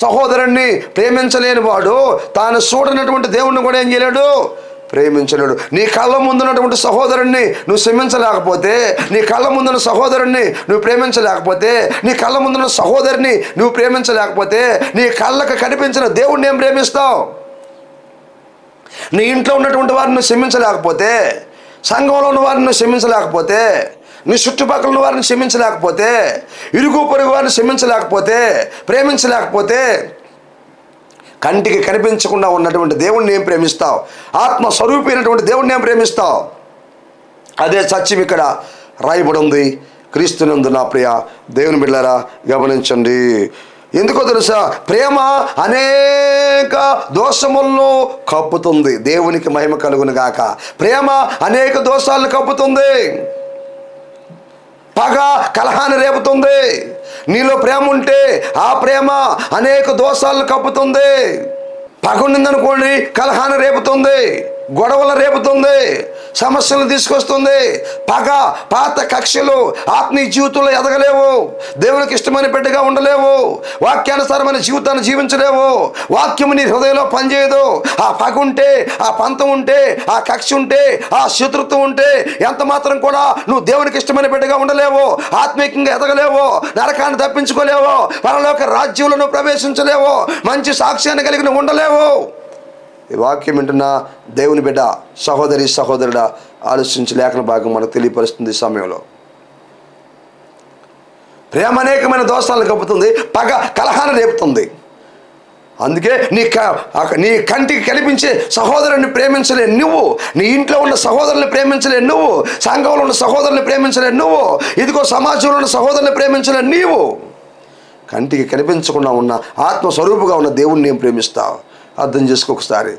సహోదరుణ్ణి ప్రేమించలేని వాడు తాను చూడనటువంటి దేవుణ్ణి కూడా ఏం చేయలేడు, ప్రేమించలేడు. నీ కళ్ళ ముందున్నటువంటి సహోదరుణ్ణి నువ్వు క్షమించలేకపోతే, నీ కళ్ళ ముందున్న సహోదరుణ్ణి నువ్వు ప్రేమించలేకపోతే, నీ కళ్ళ ముందున్న సహోదరుని నువ్వు ప్రేమించలేకపోతే, నీ కళ్ళకు కనిపించిన దేవుణ్ణి ఏం ప్రేమిస్తావు? నీ ఇంట్లో ఉన్నటువంటి వారిని నువ్వు క్షమించలేకపోతే, సంఘంలో ఉన్న వారిని నువ్వు క్షమించలేకపోతే, నీ చుట్టుపక్కల ఉన్న వారిని క్షమించలేకపోతే, ఇరుగు పొరుగు వారిని క్షమించలేకపోతే, ప్రేమించలేకపోతే, కంటికి కనిపించకుండా ఉన్నటువంటి దేవుణ్ణి ఏం ప్రేమిస్తావు? ఆత్మస్వరూపైనటువంటి దేవుణ్ణి ఏం ప్రేమిస్తావు? అదే సత్యం ఇక్కడ రాయబడి ఉంది. క్రీస్తునందు నా ప్రియ దేవుని బిడ్డలారా, గమనించండి. ఎందుకో తెలుసా? ప్రేమ అనేక దోషములను కప్పుతుంది. దేవునికి మహిమ కలుగును గాక. ప్రేమ అనేక దోషాలను కప్పుతుంది. పగ కలహాన్ని రేపుతుంది. నీలో ప్రేమ ఉంటే ఆ ప్రేమ అనేక దోషాలను కప్పుతుంది. పగ ఉండిందనుకోండి, కలహాన్ని రేపుతుంది, గొడవలు రేపుతుంది, సమస్యలను తీసుకొస్తుంది. పగ, పాత కక్షలు ఆత్మీయ జీవితంలో ఎదగలేవు. దేవునికి ఇష్టమైన బిడ్డగా ఉండలేవు. వాక్యానుసారమైన జీవితాన్ని జీవించలేవు. వాక్యము నీ హృదయంలో పనిచేయదు. ఆ పగ ఉంటే, ఆ పంతం ఉంటే, ఆ కక్ష ఉంటే, ఆ శత్రుత్వం ఉంటే ఎంత మాత్రం కూడా నువ్వు దేవునికి ఇష్టమైన బిడ్డగా ఉండలేవు. ఆత్మీయంగా ఎదగలేవు. నరకాన్ని తప్పించుకోలేవు. పరలోక రాజ్యంలో నువ్వు ప్రవేశించలేవు. మంచి సాక్ష్యాన్ని కలిగి నువ్వు ఉండలేవు. ఈ వాక్యం వింటున్న దేవుని బిడ్డ, సహోదరి సహోదరుడా, ఆలోచించి లేఖన భాగం మనకు తెలియపరుస్తుంది. ఈ సమయంలో ప్రేమ అనేకమైన దోషాలను కప్పుతుంది, పగ కలహాన్ని రేపుతుంది. అందుకే నీ కంటికి కనిపించే సహోదరుని ప్రేమించలే నువ్వు, నీ ఇంట్లో ఉన్న సహోదరుని ప్రేమించలే నువ్వు, సంఘంలో ఉన్న సహోదరుని ప్రేమించలే నువ్వు, ఇదిగో సమాజంలో ఉన్న సహోదరుని ప్రేమించలే నీవు. కంటికి కనిపించకుండా ఉన్న ఆత్మస్వరూపుగా ఉన్న దేవుణ్ణి ఏం ప్రేమిస్తావు? అర్థం చేసుకో ఒకసారి.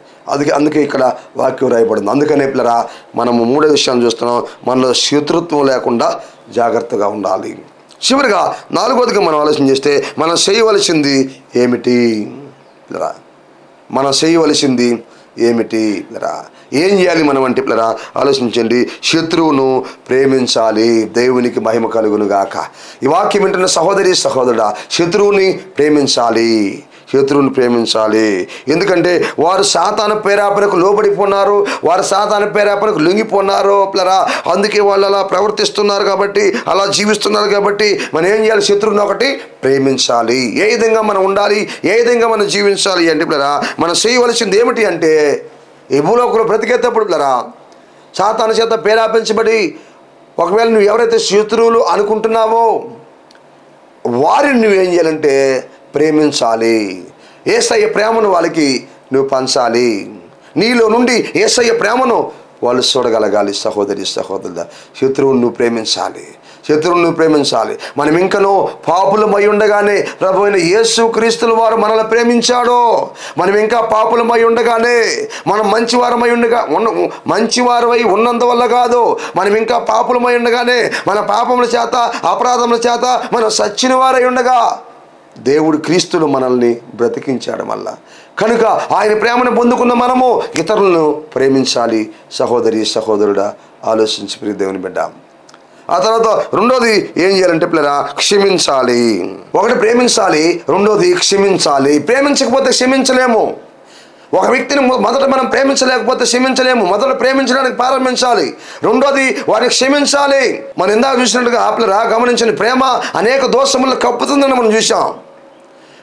అందుకే ఇక్కడ వాక్యం రాయబడింది. అందుకనే పిల్లరా, మనము మూడో విషయాన్ని చూస్తున్నాం. మనలో శత్రుత్వం లేకుండా జాగ్రత్తగా ఉండాలి. చివరిగా నాలుగోదిగా మనం ఆలోచన చేస్తే, మనం చేయవలసింది ఏమిటి పిల్లరా? మనం చేయవలసింది ఏమిటి పిల్లరా? ఏం చేయాలి మనం అంటే పిల్లరా, ఆలోచించండి. శత్రువును ప్రేమించాలి. దేవునికి మహిమ కలుగును గాక. ఈ వాక్యం వింటున్న సహోదరి సహోదరుడా, శత్రువుని ప్రేమించాలి. శత్రువుని ప్రేమించాలి. ఎందుకంటే వారు సాతాను ప్రేరేపణకు లోబడిపోన్నారు. వారు సాతాను ప్రేరేపణకు లొంగిపోన్నారు పిల్లరా. అందుకే వాళ్ళు అలా ప్రవర్తిస్తున్నారు కాబట్టి, అలా జీవిస్తున్నారు కాబట్టి మనం ఏం చేయాలి? శత్రువుని ఒకటి ప్రేమించాలి. ఏ విధంగా మనం ఉండాలి, ఏ విధంగా మనం జీవించాలి అంటే పిల్లరా, మనం చేయవలసింది ఏమిటి అంటే, ఈ భూలోకంలో బ్రతికేటప్పుడు పిల్లరా, సాతాను చేత ప్రేరేపించబడి ఒకవేళ నువ్వు ఎవరైతే శత్రువులు అనుకుంటున్నావో వారిని నువ్వేం చేయాలంటే ప్రేమించాలి. యేసయ్య ప్రేమను వాళ్ళకి నువ్వు పంచాలి. నీలో నుండి యేసయ్య ప్రేమను వాళ్ళు చూడగలగాలి. సహోదరి సహోదరుడా, శత్రువును నువ్వు ప్రేమించాలి. శత్రువును నువ్వు ప్రేమించాలి. మనం ఇంకనూ పాపులమై ఉండగానే ప్రభు అయిన యేసు క్రీస్తుల వారు మనల్ని ప్రేమించాడు. మనం ఇంకా పాపులమై ఉండగానే, మనం మంచివారమై ఉన్నందువల్ల కాదు, మనం ఇంకా పాపులమై ఉండగానే, మన పాపముల చేత అపరాధముల చేత మనం సచ్చిన వారై ఉండగా దేవుడు క్రీస్తును మనల్ని బ్రతికించాడు మళ్ళా. కనుక ఆయన ప్రేమను పొందుకున్న మనము ఇతరులను ప్రేమించాలి. సహోదరి సహోదరుడా, ఆలోచించి ప్రియ దేవుని బిడ్డ. ఆ తర్వాత రెండోది ఏం చేయాలంటే పిల్లరా, క్షమించాలి. ఒకటి ప్రేమించాలి, రెండోది క్షమించాలి. ప్రేమించకపోతే క్షమించలేము. ఒక వ్యక్తిని మొదట మనం ప్రేమించలేకపోతే క్షమించలేము. మొదట ప్రేమించడానికి ప్రారంభించాలి. రెండోది వారిని క్షమించాలి. మనం ఇందాక చూసినట్టుగా పిల్లరా, గమనించండి, ప్రేమ అనేక దోషములను కప్పుతుందని మనం చూసాం.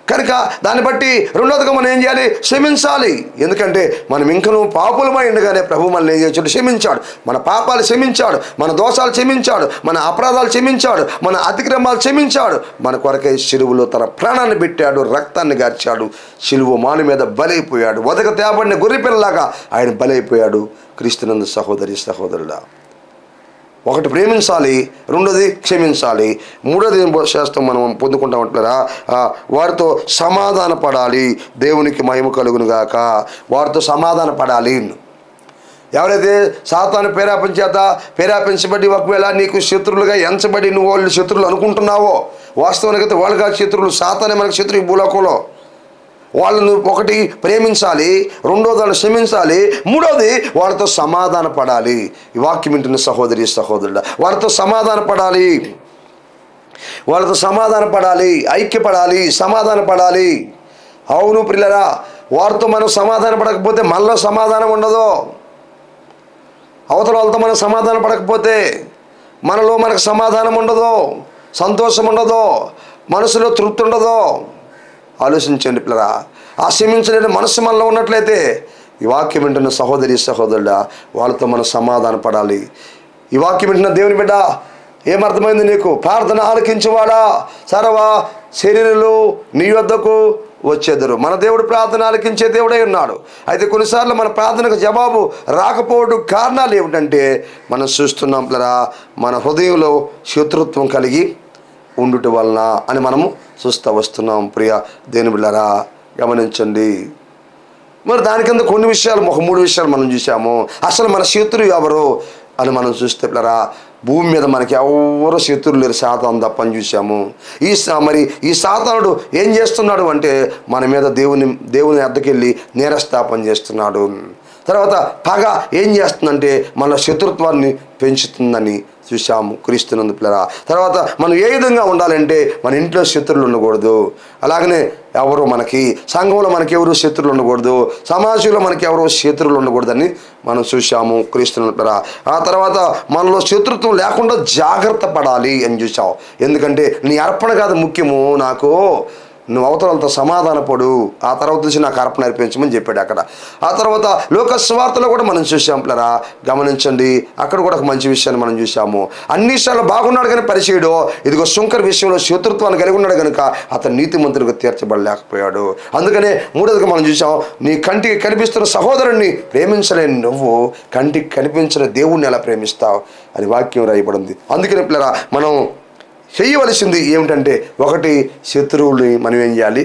కనుక దాన్ని బట్టి రెండోదిగా మనం ఏం చేయాలి? క్షమించాలి. ఎందుకంటే మనం ఇంకనూ పాపులమై ఉండగానే ప్రభు మనల్ని ఏం చేశాడు? క్షమించాడు. మన పాపాలు క్షమించాడు, మన దోషాలు క్షమించాడు, మన అపరాధాలు క్షమించాడు, మన అతిక్రమాలు క్షమించాడు. మన కొరకై శిలువలో తన ప్రాణాన్ని పెట్టాడు, రక్తాన్ని గార్చాడు, శిలువ మాను మీద బలైపోయాడు. వదక తేబడిన గొర్రెపిల్లలాగా ఆయన బలైపోయాడు. క్రీస్తునందు సహోదరి సహోదరుడా, ఒకటి ప్రేమించాలి, రెండోది క్షమించాలి, మూడోది ఏం శాస్త్రం మనం పొందుకుంటామంటారా, వారితో సమాధాన పడాలి. దేవునికి మహిమ కలుగును గాక. వారితో సమాధాన పడాలి. ఎవరైతే సాతాను ప్రేరేపించబడి ఒకవేళ నీకు శత్రువులుగా ఎంచబడి నువ్వు వాళ్ళు శత్రువులు అనుకుంటున్నావో, వాస్తవానికైతే వాళ్ళుగా శత్రువులు, సాతానే మనకు శత్రువు ఈ భూలోకంలో. వాళ్ళను ఒకటి ప్రేమించాలి, రెండోది వాళ్ళు క్షమించాలి, మూడోది వాళ్ళతో సమాధాన పడాలి. ఈ వాక్యం వింటున్న సహోదరి సహోదరుడా, వాళ్ళతో సమాధాన పడాలి, వాళ్ళతో సమాధాన పడాలి, ఐక్యపడాలి, సమాధాన పడాలి. అవును ప్రియులారా, వారితో మనం సమాధాన పడకపోతే మనలో సమాధానం ఉండదు. అవతల వాళ్ళతో మనం సమాధాన పడకపోతే మనకు సమాధానం ఉండదు, సంతోషం ఉండదు, మనసులో తృప్తి ఉండదు. ఆలోచించండి పిల్లరా. ఆ క్షమించలేని మనసు మనలో ఉన్నట్లయితే ఈ వాక్యం వింటున్న సహోదరి సహోదరుడా, వాళ్ళతో మనం సమాధాన పడాలి. ఈ వాక్యం వింటున్న దేవుని బిడ్డ, ఏమర్థమైంది నీకు? ప్రార్థన ఆలకించేవాడా సర్వ శరీరులు నీ వద్దకు వచ్చేద్దరు. మన దేవుడు ప్రార్థన ఆలకించే దేవుడై ఉన్నాడు. అయితే కొన్నిసార్లు మన ప్రార్థనకు జవాబు రాకపోవడం కారణాలు ఏమిటంటే మనం చూస్తున్నాం పిల్లరా, మన హృదయంలో శత్రుత్వం కలిగి ఉండుట వలన అని మనము చూస్తూ వస్తున్నాం. ప్రియ దేవుని బిడ్డలారా, గమనించండి. మరి దాని కింద కొన్ని విషయాలు, ఒక 3 విషయాలు మనం చూసాము. అసలు మన శత్రువు ఎవరు అని మనం చూస్తే పిల్లరా, భూమి మీద మనకి ఎవరు శత్రువులు లేరు, సాతాను తప్పని చూసాము. మరి ఈ సాతానుడు ఏం చేస్తున్నాడు అంటే మన మీద దేవుని అద్దకెళ్ళి నేరస్థాపన చేస్తున్నాడు. తర్వాత పగ ఏం చేస్తుందంటే మన శత్రుత్వాన్ని పెంచుతుందని చూసాము క్రీస్తునందు పిల్లరా. తర్వాత మనం ఏ విధంగా ఉండాలంటే మన ఇంట్లో శత్రువులు ఉండకూడదు, అలాగనే ఎవరు మనకి సంఘంలో మనకి ఎవరు శత్రువులు ఉండకూడదు, సమాజంలో మనకి ఎవరు శత్రువులు ఉండకూడదని మనం చూసాము క్రీస్తునందు పిల్లరా. ఆ తర్వాత మనలో శత్రుత్వం లేకుండా జాగ్రత్త పడాలి అని చూసాం. ఎందుకంటే నీ అర్పణ కాదు ముఖ్యము, నాకు నువ్వు అవతలతో సమాధానపడు, ఆ తర్వాత నుంచి నాకు అర్పణ అర్పించమని చెప్పాడు అక్కడ. ఆ తర్వాత లోక సువార్తలో కూడా మనం చూసాం పిల్లరా, గమనించండి. అక్కడ కూడా ఒక మంచి విషయాన్ని మనం చూసాము. అన్ని విషయాలు బాగున్నాడు కానీ పరిచయుడు ఇదిగో శుంకర్ విషయంలో శత్రుత్వాన్ని కలిగి ఉన్నాడు కనుక అతను నీతిమంతుడిగా తీర్చబడలేకపోయాడు. అందుకనే మూడోదిగా మనం చూసాం, నీ కంటికి కనిపిస్తున్న సహోదరుణ్ణి ప్రేమించలేని నువ్వు కంటికి కనిపించిన దేవుణ్ణి ఎలా ప్రేమిస్తావు అని వాక్యం రాయబడింది. అందుకనే పిల్లరా, మనం చేయవలసింది ఏమిటంటే, 1 శత్రువుని మనం ఏం చేయాలి?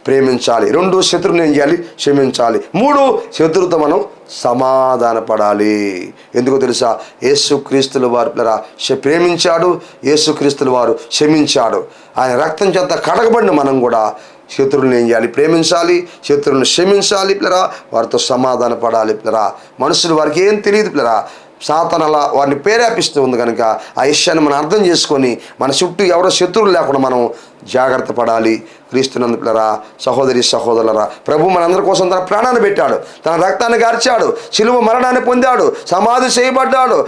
ప్రేమించాలి. 2 శత్రువుని ఏం చేయాలి? క్షమించాలి. 3 శత్రువుతో మనం సమాధాన పడాలి. ఎందుకో తెలుసా? యేసుక్రీస్తుల వారు ప్రేమించాడు, యేసుక్రీస్తుల వారు క్షమించాడు. ఆయన రక్తం చేత కడగబడిన మనం కూడా శత్రువుని ఏం చేయాలి? ప్రేమించాలి, శత్రువుని క్షమించాలి పిల్లరా, వారితో సమాధాన పడాలి పిల్లరా. మనుషులు వారికి ఏం తెలియదు పిల్లరా, సాతాను అలా వారిని ప్రేరేపిస్తూ ఉంది కనుక ఆ విషయాన్ని మనం అర్థం చేసుకొని మన చుట్టూ ఎవరో శత్రువులు లేకుండా మనం జాగ్రత్త పడాలి. క్రీస్తునందు పిల్లరా, సహోదరి సహోదరులరా, ప్రభు మనందరి కోసం తన ప్రాణాన్ని పెట్టాడు, తన రక్తాన్ని గార్చాడు, శిలువ మరణాన్ని పొందాడు, సమాధి చేయబడ్డాడు,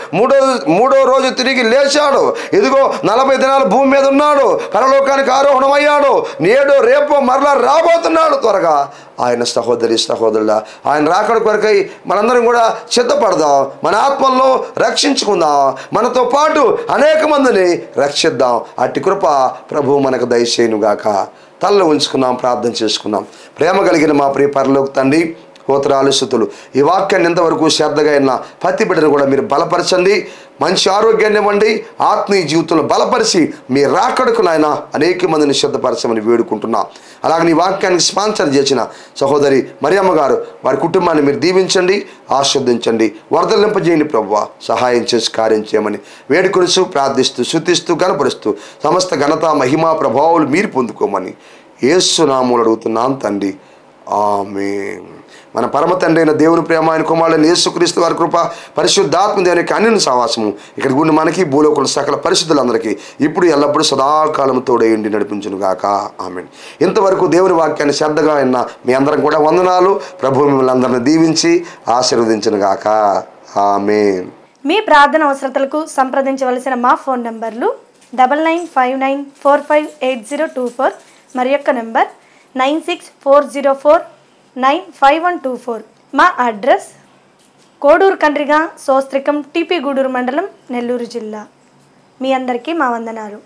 మూడో రోజు తిరిగి లేచాడు. ఇదిగో 40 దినాలు భూమి మీద ఉన్నాడు, పరలోకానికి ఆరోహణమయ్యాడు, నేడు రేపు మరలా రాబోతున్నాడు త్వరగా. ఆయన సహోదరి సహోదరుల ఆయన రాకడ కొరకై మనందరం కూడా సిద్ధపడదాం, మన ఆత్మల్లో రక్షించుకుందాం, మనతో పాటు అనేక మందిని రక్షిద్దాం. అట్టి కృప ప్రభు మనకు దయచేయునుగాక. తలలో ఉంచుకుందాం, ప్రార్థన చేసుకుందాం. ప్రేమ కలిగిన మా ప్రియ పరలోక తండ్రి, స్తోత్రాలు స్తుతులు. ఈ వాక్యాన్ని ఇంతవరకు శ్రద్ధగా అయిన ప్రతి బిడ్డను కూడా మీరు బలపరచండి, మంచి ఆరోగ్యాన్ని ఇవ్వండి, ఆత్మీయ జీవితంలో బలపరిచి మీ రాకడకు నాయన అనేక మందిని సిద్ధపరచమని వేడుకుంటున్నాం. అలాగే నీ వాక్యానికి స్పాన్సర్ చేసిన సహోదరి మరియమ్మ గారు, వారి కుటుంబాన్ని మీరు దీవించండి, ఆస్వాదించండి, వరదలింపజేయండి ప్రభువా, సహాయం చేసి కార్యం చేయమని వేడుకొలుస్తూ ప్రార్థిస్తూ స్తుతిస్తూ గణపరుస్తూ సమస్త ఘనత మహిమా ప్రభావాలు మీరు పొందుకోమని యేసు నామములో అడుగుతున్నాం తండ్రి, ఆమేన్. మన పరమ తండ్రి అయిన దేవుని ప్రేమ, ఆయన కుమారుడైన యేసుక్రీస్తు వారి కృప, పరిశుద్ధాత్మ దేవునికి అన్యుని సహవాసము ఇక్కడ ఉండి మనకి భూలోకుల సకల పరిశుద్ధులందరికీ ఇప్పుడు ఎల్లప్పుడూ సదాకాలం తోడేయండి నడిపించును గాక, ఆమేన్. ఇంతవరకు దేవుని వాక్యాన్ని శ్రద్ధగా విన్న మీ అందరం కూడా వందనాలు. ప్రభు మిమ్మల్ని అందరిని దీవించి ఆశీర్వదించును గాక, ఆమేన్. మీ ప్రార్థన అవసరతలకు సంప్రదించవలసిన మా ఫోన్ నంబర్లు 9959458024 మరి యొక్క నంబర్ 9640495124. మా అడ్రస్ కోడూరు కండ్రిగా, సోస్త్రికం, టీపీ గూడూరు మండలం, నెల్లూరు జిల్లా. మీ అందరికీ మా వందనాలు.